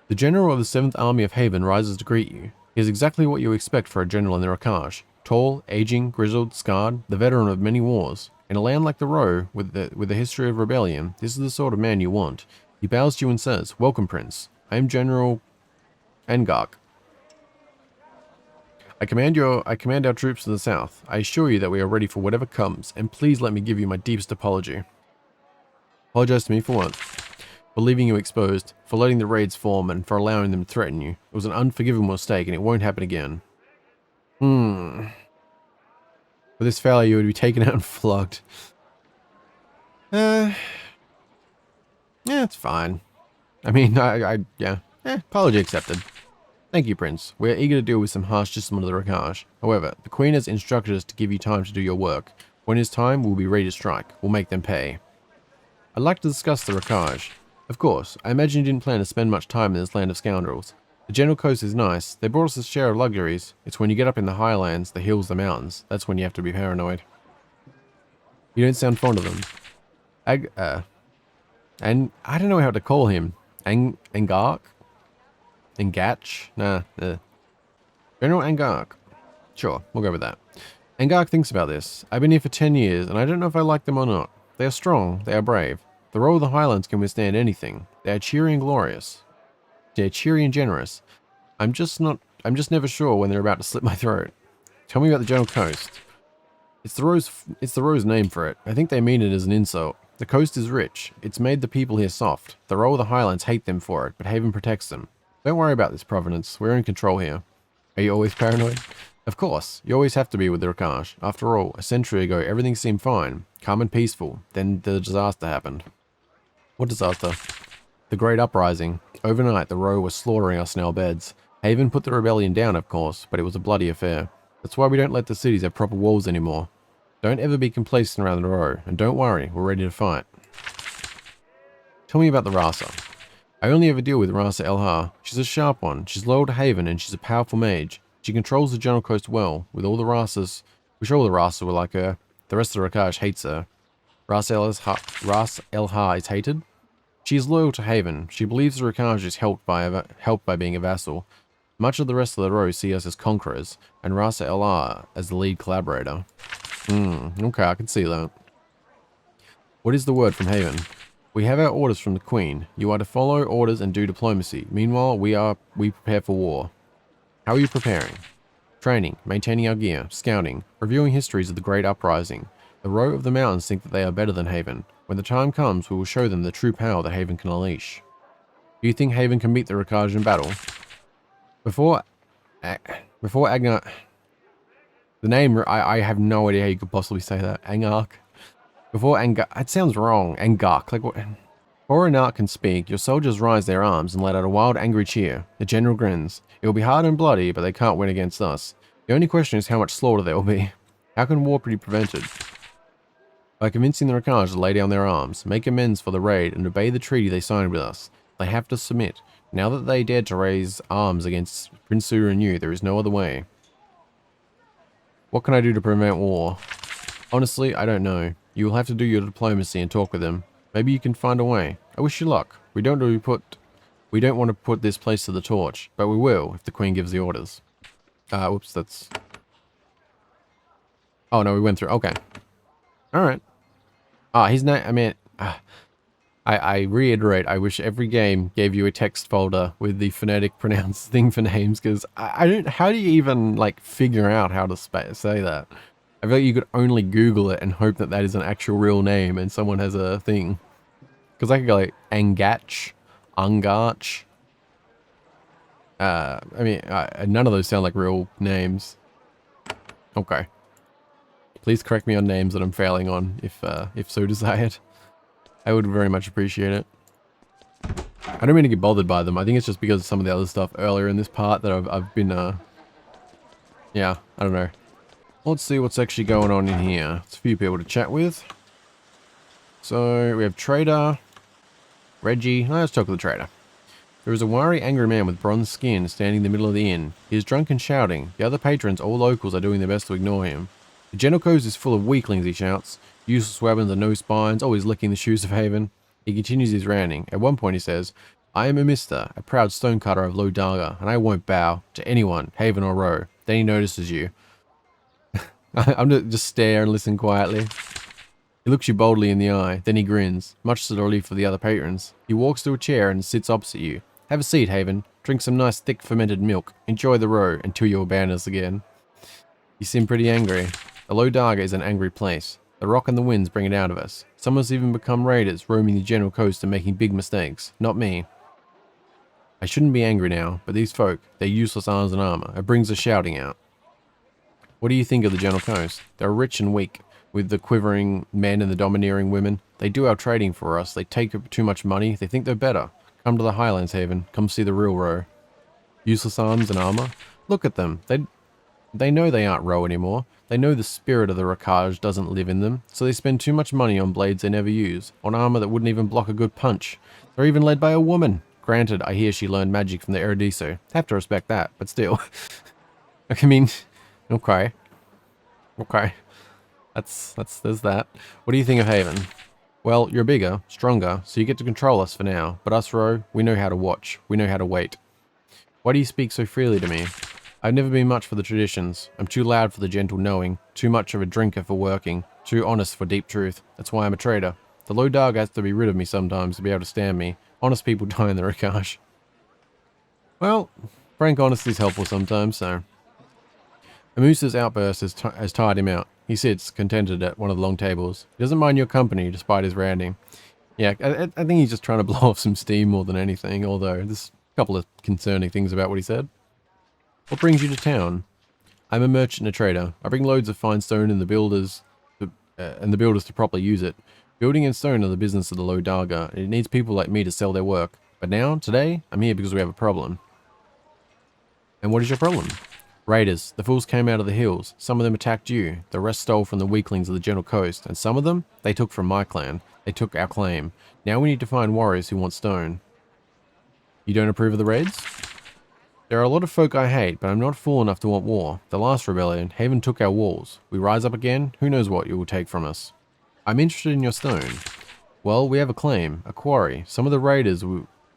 The general of the 7th Army of Haven rises to greet you. He is exactly what you expect for a general in the Rokaj. Tall, aging, grizzled, scarred, the veteran of many wars. In a land like the Row, with a history of rebellion, this is the sort of man you want. He bows to you and says, "Welcome, Prince. I am General Engark. I command our troops to the south. I assure you that we are ready for whatever comes, and please let me give you my deepest apology." Apologize to me for what? For leaving you exposed, for letting the raids form, and for allowing them to threaten you. It was an unforgivable mistake, and it won't happen again. For this failure, you would be taken out and flogged. Yeah, it's fine. I mean, yeah. Apology accepted. Thank you, Prince. We're eager to deal with some harsh discipline of the Rakaj. However, the Queen has instructed us to give you time to do your work. When it's time, we'll be ready to strike. We'll make them pay. I'd like to discuss the Rakaj. Of course, I imagine you didn't plan to spend much time in this land of scoundrels. The general coast is nice. They brought us a share of luxuries. It's when you get up in the highlands, the hills, the mountains. That's when you have to be paranoid. You don't sound fond of them. And I don't know how to call him. Angark? Engach? Nah, General Angark. Sure, we'll go with that. Angark thinks about this. I've been here for 10 years, and I don't know if I like them or not. They are strong, they are brave. The royal of the Highlands can withstand anything. They are cheery and glorious. They're cheery and generous. I'm just never sure when they're about to slit my throat. Tell me about the General Coast. It's the rose name for it. I think they mean it as an insult. The coast is rich. It's made the people here soft. The royal of the Highlands hate them for it, but Haven protects them. Don't worry about this, Providence. We're in control here. Are you always paranoid? Of course. You always have to be with the Rakaj. After all, a century ago, everything seemed fine, calm and peaceful. Then the disaster happened. What disaster? The Great Uprising. Overnight, the row was slaughtering us in our beds. Haven put the rebellion down, of course, but it was a bloody affair. That's why we don't let the cities have proper walls anymore. Don't ever be complacent around the row, and don't worry, we're ready to fight. Tell me about the Rasa. I only ever deal with Rasa Elhar. She's a sharp one. She's loyal to Haven, and she's a powerful mage. She controls the General Coast well. With all the Rasas, wish all the Rasa were like her. The rest of the Rakaj hates her. Ras Elhar is hated. She is loyal to Haven. She believes the Rakaj is helped by being a vassal. Much of the rest of the row see us as conquerors, and Rasa Elhar as the lead collaborator. Okay, I can see that. What is the word from Haven? We have our orders from the Queen. You are to follow orders and do diplomacy. Meanwhile, we prepare for war. How are you preparing? Training, maintaining our gear, scouting, reviewing histories of the Great Uprising. The row of the mountains think that they are better than Haven. When the time comes, we will show them the true power that Haven can unleash. Do you think Haven can beat the Rakaj in battle? Before Agnar... The name, I have no idea how you could possibly say that. Angark. Before Angark... It sounds wrong. Angark. Like what... Before Angark can speak, your soldiers raise their arms and let out a wild, angry cheer. The general grins. It will be hard and bloody, but they can't win against us. The only question is how much slaughter there will be. How can war be prevented? By convincing the Rakaj to lay down their arms, make amends for the raid, and obey the treaty they signed with us. They have to submit. Now that they dared to raise arms against Prince Suru and you, there is no other way. What can I do to prevent war? Honestly, I don't know. You will have to do your diplomacy and talk with them. Maybe you can find a way. I wish you luck. We don't want to put this place to the torch, but we will if the Queen gives the orders. Whoops, that's... Oh no, we went through. Okay. Alright. His name, I mean... I reiterate, I wish every game gave you a text folder with the phonetic pronounced thing for names, because I don't... How do you even, like, figure out how to say that? I feel like you could only Google it and hope that that is an actual real name and someone has a thing. Because I could go like Angach, Ungarch. I mean, none of those sound like real names. Okay. Please correct me on names that I'm failing on, if so desired. I would very much appreciate it. I don't mean to get bothered by them. I think it's just because of some of the other stuff earlier in this part that I've been, yeah, I don't know. Let's see what's actually going on in here. It's a few people to chat with. So, we have Trader, Reggie. Let's talk to the Trader. There is a wiry, angry man with bronze skin standing in the middle of the inn. He is drunk and shouting. The other patrons, all locals, are doing their best to ignore him. The General Coast is full of weaklings, he shouts. Useless weapons and no spines, always licking the shoes of Haven. He continues his ranting. At one point he says, I am a mister, a proud stonecutter of Low Darga, and I won't bow to anyone, Haven or Row. Then he notices you. I'm just stare and listen quietly. He looks you boldly in the eye, then he grins, much to the relief of the other patrons. He walks to a chair and sits opposite you. Have a seat, Haven. Drink some nice thick fermented milk. Enjoy the row until you abandon us again. You seem pretty angry. The Low Darga is an angry place. The rock and the winds bring it out of us. Some of us even become raiders, roaming the General Coast and making big mistakes. Not me. I shouldn't be angry now, but these folk, their useless arms and armor, it brings the shouting out. What do you think of the General Coast? They're rich and weak, with the quivering men and the domineering women. They do our trading for us. They take too much money. They think they're better. Come to the Highlands, Haven. Come see the real Row. Useless arms and armor. Look at them. They know they aren't Row anymore. They know the spirit of the Rakaj doesn't live in them, so they spend too much money on blades they never use, on armor that wouldn't even block a good punch. They're even led by a woman. Granted, I hear she learned magic from the Erudito. Have to respect that, but still. I mean, okay. Okay. There's that. What do you think of Haven? Well, you're bigger, stronger, so you get to control us for now. But us, Row, we know how to watch. We know how to wait. Why do you speak so freely to me? I've never been much for the traditions. I'm too loud for the gentle knowing, too much of a drinker for working, too honest for deep truth. That's why I'm a traitor. The low dog has to be rid of me sometimes to be able to stand me. Honest people die in the Rakash. Well, frank honesty is helpful sometimes, so... Amusa's outburst has tired him out. He sits, contented at one of the long tables. He doesn't mind your company, despite his ranting. Yeah, I think he's just trying to blow off some steam more than anything, although there's a couple of concerning things about what he said. What brings you to town? I'm a merchant and a trader. I bring loads of fine stone and the builders to properly use it. Building and stone are the business of the Low Darga, and it needs people like me to sell their work. But now, today, I'm here because we have a problem. And what is your problem? Raiders. The fools came out of the hills. Some of them attacked you. The rest stole from the weaklings of the Gentle Coast. And some of them, they took from my clan. They took our claim. Now we need to find warriors who want stone. You don't approve of the raids? There are a lot of folk I hate, but I'm not fool enough to want war. The last rebellion, Haven took our walls. We rise up again, who knows what you will take from us. I'm interested in your stone. Well, we have a claim, a quarry. Some of the raiders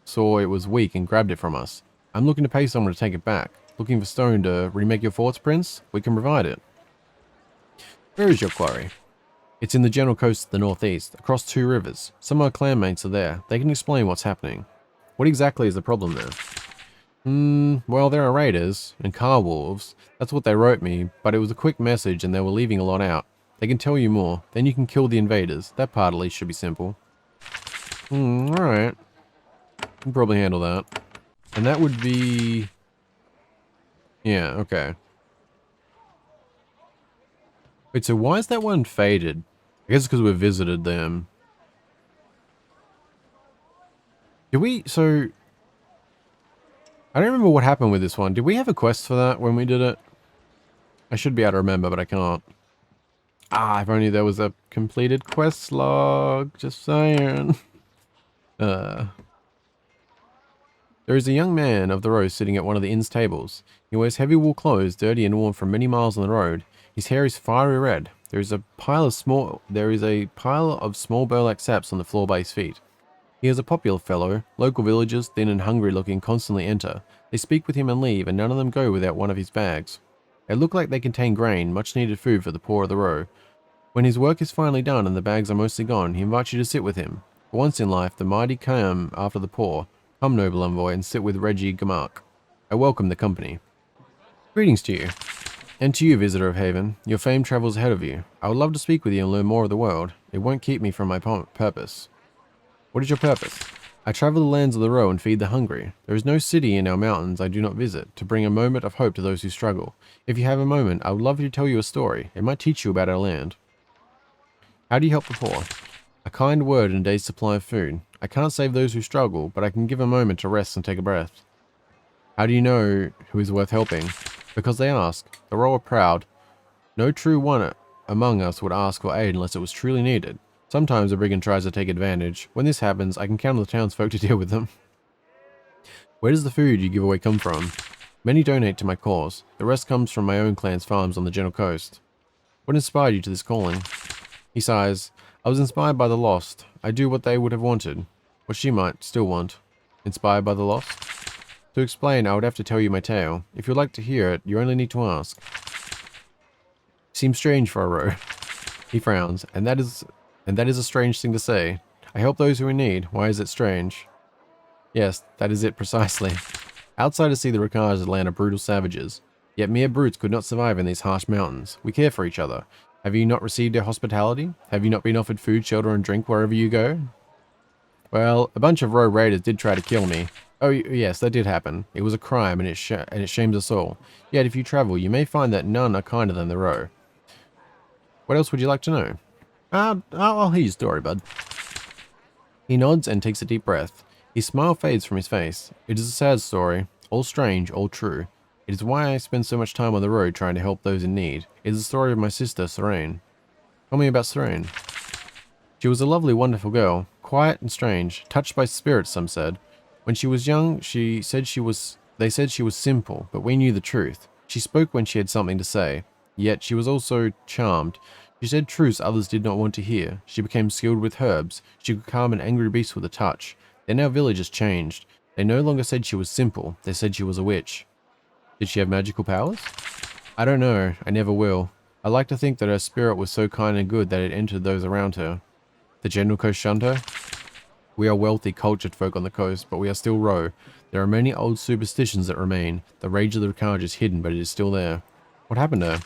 saw it was weak and grabbed it from us. I'm looking to pay someone to take it back. Looking for stone to remake your forts, Prince? We can provide it. Where is your quarry? It's in the Gentle Coast to the northeast, across 2 rivers. Some of our clanmates are there. They can explain what's happening. What exactly is the problem there? Well, there are raiders and car wolves. That's what they wrote me, but it was a quick message and they were leaving a lot out. They can tell you more. Then you can kill the invaders. That part at least should be simple. Alright. Can probably handle that. And that would be... Yeah, okay. Wait, so why is that one faded? I guess it's because we visited them. Did we... So... I don't remember what happened with this one. Did we have a quest for that when we did it? I should be able to remember, but I can't. Ah, if only there was a completed quest log. Just saying. There is a young man of the road sitting at one of the inn's tables. He wears heavy wool clothes, dirty and worn from many miles on the road. His hair is fiery red. There is a pile of small burlap sacks on the floor by his feet. He is a popular fellow. Local villagers, thin and hungry looking, constantly enter. They speak with him and leave, and none of them go without one of his bags. They look like they contain grain, much needed food for the poor of the row. When his work is finally done and the bags are mostly gone, he invites you to sit with him. For once in life, the mighty come after the poor. Come, noble envoy, and sit with Reggie Gamark. I welcome the company. Greetings to you. And to you, visitor of Haven. Your fame travels ahead of you. I would love to speak with you and learn more of the world. It won't keep me from my purpose. What is your purpose? I travel the lands of the row and feed the hungry. There is no city in our mountains I do not visit, to bring a moment of hope to those who struggle. If you have a moment, I would love to tell you a story. It might teach you about our land. How do you help the poor? A kind word and a day's supply of food. I can't save those who struggle, but I can give a moment to rest and take a breath. How do you know who is worth helping? Because they ask. The row are proud. No true one among us would ask for aid unless it was truly needed. Sometimes a brigand tries to take advantage. When this happens, I can count on the townsfolk to deal with them. Where does the food you give away come from? Many donate to my cause. The rest comes from my own clan's farms on the Gentle Coast. What inspired you to this calling? He sighs. I was inspired by the lost. I do what they would have wanted. What she might still want. Inspired by the lost? To explain, I would have to tell you my tale. If you'd like to hear it, you only need to ask. Seems strange for a row. He frowns, and that is a strange thing to say. I help those who are in need. Why is it strange? Yes, that is it precisely. Outsiders see the Rakaj as a land of brutal savages. Yet mere brutes could not survive in these harsh mountains. We care for each other. Have you not received their hospitality? Have you not been offered food, shelter, and drink wherever you go? Well, a bunch of row raiders did try to kill me. Oh, yes, that did happen. It was a crime, and it shames us all. Yet, if you travel, you may find that none are kinder than the row. What else would you like to know? I'll hear your story, bud. He nods and takes a deep breath. His smile fades from his face. It is a sad story, all strange, all true. It is why I spend so much time on the road trying to help those in need. It is the story of my sister, Serene. Tell me about Serene. She was a lovely, wonderful girl, quiet and strange, touched by spirits, some said. When she was young, they said she was simple, but we knew the truth. She spoke when she had something to say, yet she was also charmed. She said truths others did not want to hear. She became skilled with herbs. She could calm an angry beast with a touch. Then our village has changed. They no longer said she was simple, they said she was a witch. Did she have magical powers? I don't know, I never will. I like to think that her spirit was so kind and good that it entered those around her. The general coast shunned her? We are wealthy, cultured folk on the coast, but we are still Ro. There are many old superstitions that remain. The rage of the Ricard is hidden, but it is still there. What happened to her?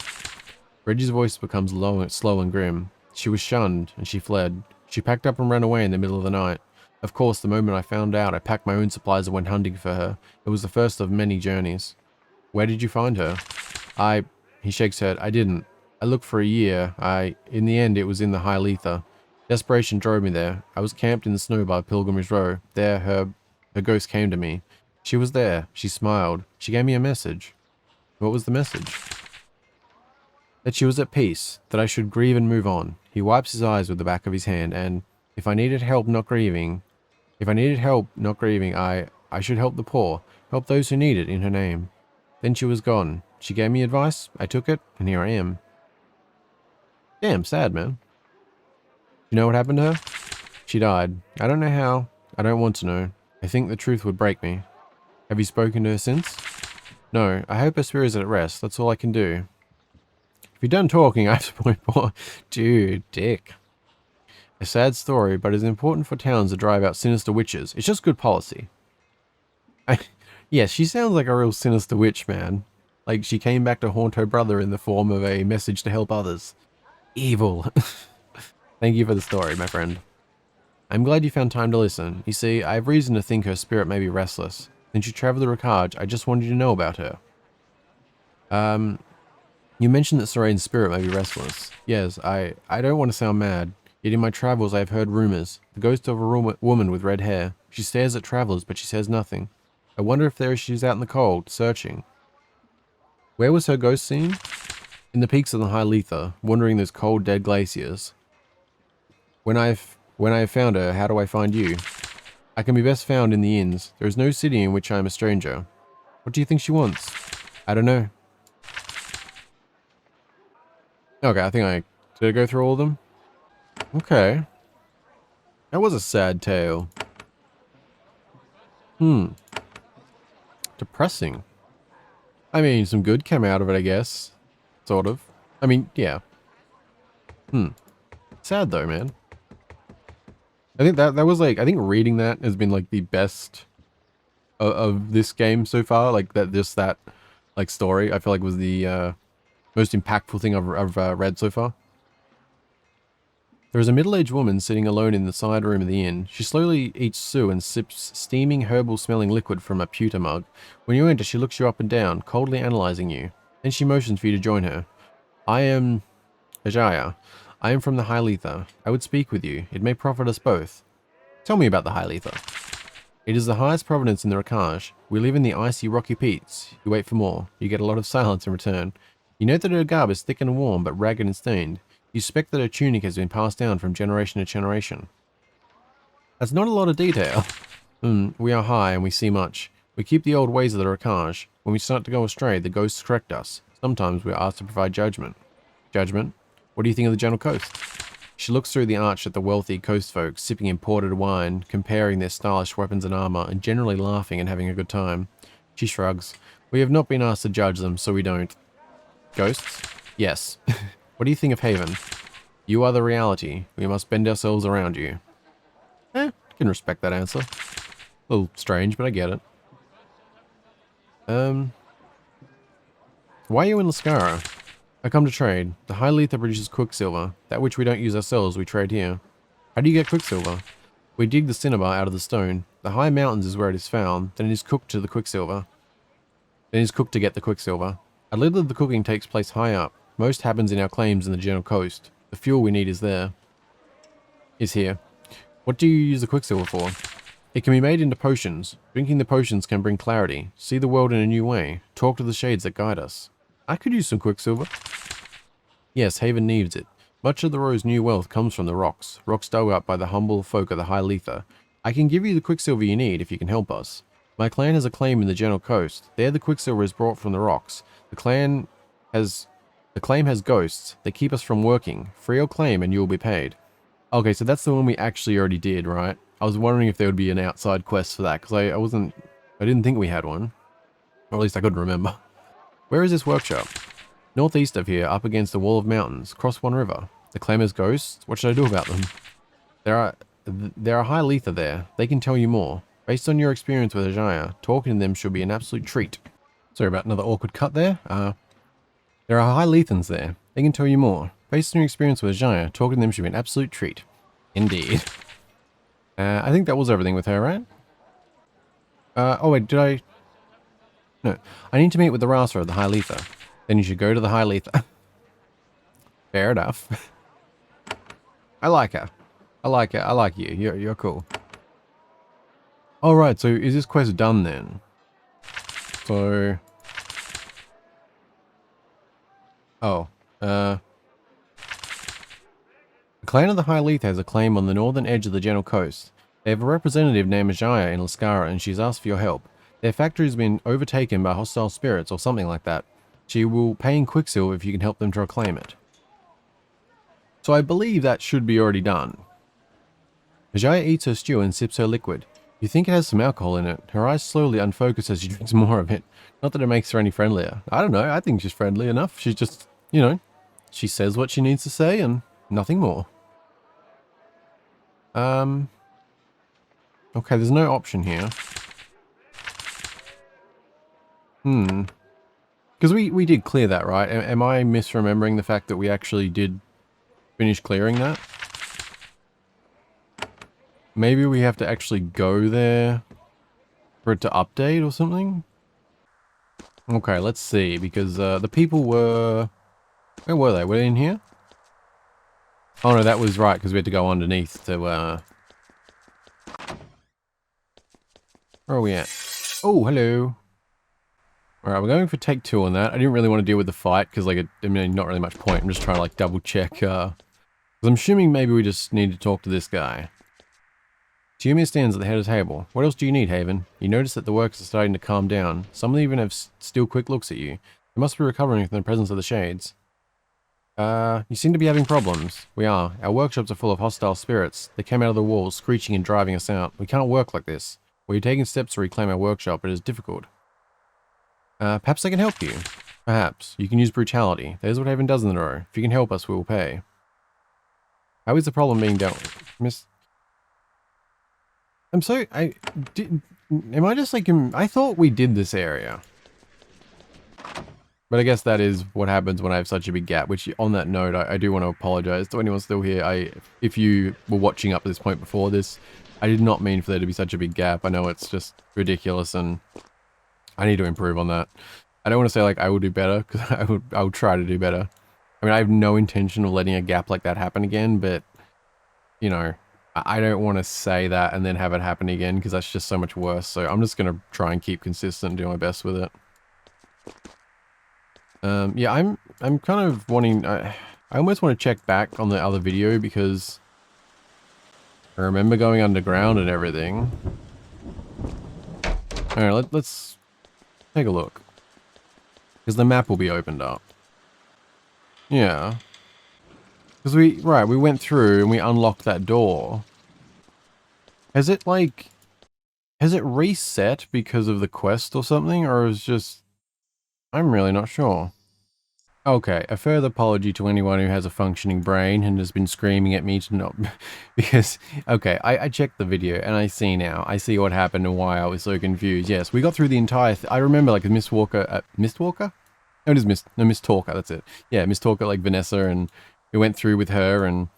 Reggie's voice becomes slow and grim. She was shunned, and she fled. She packed up and ran away in the middle of the night. Of course, the moment I found out, I packed my own supplies and went hunting for her. It was the first of many journeys. Where did you find her? He shakes her head. I didn't. I looked for a year. In the end, it was in the High Letha. Desperation drove me there. I was camped in the snow by Pilgrimage Row. There, her ghost came to me. She was there. She smiled. She gave me a message. What was the message? That she was at peace, that I should grieve and move on. He wipes his eyes with the back of his hand, and if I needed help not grieving, I should help the poor, help those who need it in her name. Then she was gone. She gave me advice, I took it, and here I am. Damn, sad, man. You know what happened to her? She died. I don't know how. I don't want to know. I think the truth would break me. Have you spoken to her since? No, I hope her spirit is at rest. That's all I can do. If you're done talking, I have to point more. Dude, dick. A sad story, but it's important for towns to drive out sinister witches. It's just good policy. Yeah, she sounds like a real sinister witch, man. Like she came back to haunt her brother in the form of a message to help others. Evil. Thank you for the story, my friend. I'm glad you found time to listen. You see, I have reason to think her spirit may be restless. Since you travel the Ricard, I just wanted you to know about her. You mentioned that Serene's spirit may be restless. Yes, I don't want to sound mad. Yet in my travels I have heard rumors. The ghost of a woman with red hair. She stares at travelers, but she says nothing. I wonder if she's out in the cold, searching. Where was her ghost seen? In the peaks of the High Letha, wandering those cold, dead glaciers. When I have found her, how do I find you? I can be best found in the inns. There is no city in which I am a stranger. What do you think she wants? I don't know. Okay, I think did I go through all of them? Okay. That was a sad tale. Depressing. I mean, some good came out of it, I guess. Sort of. I mean, yeah. Sad though, man. I think that was like, I think reading that has been like the best of this game so far. Like that like story, I feel like was the most impactful thing I've read so far. There is a middle-aged woman sitting alone in the side room of the inn. She slowly eats stew and sips steaming, herbal-smelling liquid from a pewter mug. When you enter, she looks you up and down, coldly analyzing you. Then she motions for you to join her. I am Ajaya. I am from the High Letha. I would speak with you. It may profit us both. Tell me about the High Letha. It is the highest province in the Ricard. We live in the icy, rocky peaks. You wait for more. You get a lot of silence in return. You note that her garb is thick and warm, but ragged and stained. You suspect that her tunic has been passed down from generation to generation. That's not a lot of detail. We are high and we see much. We keep the old ways of the Ricard. When we start to go astray, the ghosts correct us. Sometimes we are asked to provide judgment. Judgment? What do you think of the gentle coast? She looks through the arch at the wealthy coast folk, sipping imported wine, comparing their stylish weapons and armor, and generally laughing and having a good time. She shrugs. We have not been asked to judge them, so we don't. Ghosts? Yes. What do you think of Haven? You are the reality. We must bend ourselves around you. Can respect that answer. A little strange, but I get it. Why are you in Lascara? I come to trade. The High Letha produces quicksilver. That which we don't use ourselves, we trade here. How do you get quicksilver? We dig the cinnabar out of the stone. The high mountains is where it is found. Then it is cooked to the quicksilver. Then it is cooked to get the quicksilver. A little of the cooking takes place high up. Most happens in our claims in the general coast. The fuel we need is here. What do you use the quicksilver for? It can be made into potions. Drinking the potions can bring clarity. See the world in a new way. Talk to the shades that guide us. I could use some quicksilver. Yes, Haven needs it. Much of the Roe's new wealth comes from the rocks. Rocks dug up by the humble folk of the High Letha. I can give you the quicksilver you need if you can help us. My clan has a claim in the Gentle Coast. There the quicksilver is brought from the rocks. The claim has ghosts. They keep us from working. Free your claim and you will be paid. Okay, so that's the one we actually already did, right? I was wondering if there would be an outside quest for that, because I didn't think we had one. Or at least I couldn't remember. Where is this workshop? Northeast of here, up against a wall of mountains. Cross one river. The claim has ghosts? What should I do about them? There are High Letha there. They can tell you more. Based on your experience with Ajaya, talking to them should be an absolute treat. Sorry about another awkward cut there. There are High Lethans there. They can tell you more. Based on your experience with Ajaya, talking to them should be an absolute treat. Indeed. I think that was everything with her, right? Oh wait, did I... No. I need to meet with the Rasa of the High Letha. Then you should go to the High Letha. Fair enough. I like her. I like her. I like you. You're cool. Alright, so is this quest done then? So... Oh. The clan of the High Letha has a claim on the northern edge of the Gentle Coast. They have a representative named Ajaya in Lascara and she's asked for your help. Their factory has been overtaken by hostile spirits or something like that. She will pay in quicksilver if you can help them to reclaim it. So I believe that should be already done. Ajaya eats her stew and sips her liquid. You think it has some alcohol in it. Her eyes slowly unfocus as she drinks more of it. Not that it makes her any friendlier. I don't know, I think she's friendly enough. She's just, you know, she says what she needs to say and nothing more. Okay, there's no option here. Because we did clear that, right? Am I misremembering the fact that we actually did finish clearing that? Maybe we have to actually go there for it to update or something? Okay, let's see, because the people were... Where were they? Were they in here? Oh no, that was right, because we had to go underneath to... Where are we at? Oh, hello. Alright, we're going for take 2 on that. I didn't really want to deal with the fight, because, like, I mean, not really much point. I'm just trying to, like, double check, because I'm assuming maybe we just need to talk to this guy. Tiumir stands at the head of the table. What else do you need, Haven? You notice that the workers are starting to calm down. Some of them even have still quick looks at you. They must be recovering from the presence of the shades. You seem to be having problems. We are. Our workshops are full of hostile spirits. They came out of the walls, screeching and driving us out. We can't work like this. We're taking steps to reclaim our workshop, but it is difficult. Perhaps I can help you. Perhaps. You can use brutality. That is what Haven does in the row. If you can help us, we will pay. How is the problem being dealt with? Am I just like, I thought we did this area. But I guess that is what happens when I have such a big gap, which on that note, I do want to apologize to anyone still here. If you were watching up to this point before this, I did not mean for there to be such a big gap. I know it's just ridiculous and I need to improve on that. I don't want to say like I will do better, because I will try to do better. I mean, I have no intention of letting a gap like that happen again, but, you know, I don't want to say that and then have it happen again, because that's just so much worse. So I'm just going to try and keep consistent and do my best with it. Yeah, I'm kind of wanting... I almost want to check back on the other video, because I remember going underground and everything. Alright, let's take a look. Because the map will be opened up. Yeah. Because we went through and we unlocked that door. Has it, like... Has it reset because of the quest or something? Or is just... I'm really not sure. Okay, a further apology to anyone who has a functioning brain and has been screaming at me to not... because, okay, I checked the video and I see now. I see what happened and why I was so confused. Yes, we got through the entire... I remember, like, Miss Walker... Miss Walker? No, it is Miss Talker, that's it. Yeah, Miss Talker, like Vanessa, and we went through with her and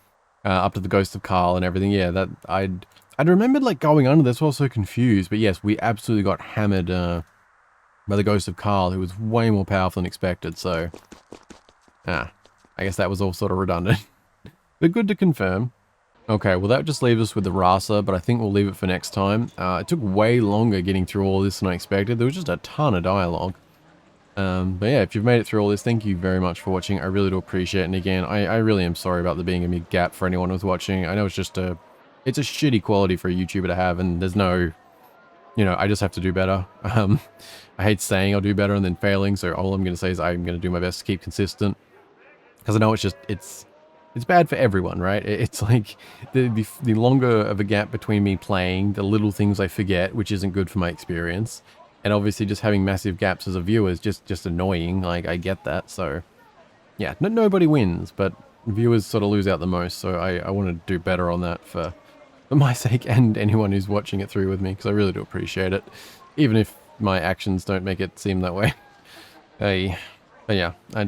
up to the Ghost of Carl and everything. Yeah, that... I'd remembered, like, going under this. I was so confused. But yes, we absolutely got hammered by the Ghost of Carl, who was way more powerful than expected, so... I guess that was all sort of redundant. But good to confirm. Okay, well that just leaves us with the Rasa, but I think we'll leave it for next time. It took way longer getting through all this than I expected. There was just a ton of dialogue. But yeah, if you've made it through all this, thank you very much for watching. I really do appreciate it. And again, I really am sorry about there being a big gap for anyone who's watching. I know it's just it's a shitty quality for a YouTuber to have, and there's no, I just have to do better. I hate saying I'll do better and then failing, so all I'm going to say is I'm going to do my best to keep consistent. Because I know it's bad for everyone, right? It's like the longer of a gap between me playing, the little things I forget, which isn't good for my experience. And obviously just having massive gaps as a viewer is just annoying. Like, I get that. So, yeah, nobody wins, but viewers sort of lose out the most. So I want to do better on that for my sake and anyone who's watching it through with me, because I really do appreciate it. Even if my actions don't make it seem that way. Hey, but yeah, yeah,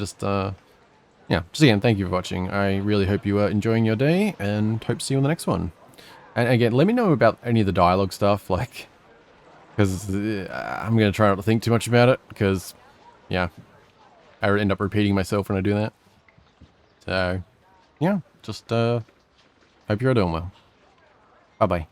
just again, thank you for watching. I really hope you are enjoying your day, and hope to see you on the next one. And again, let me know about any of the dialogue stuff, like, because I'm going to try not to think too much about it, because, yeah, I end up repeating myself when I do that. So, yeah, just hope you're doing well. Bye-bye.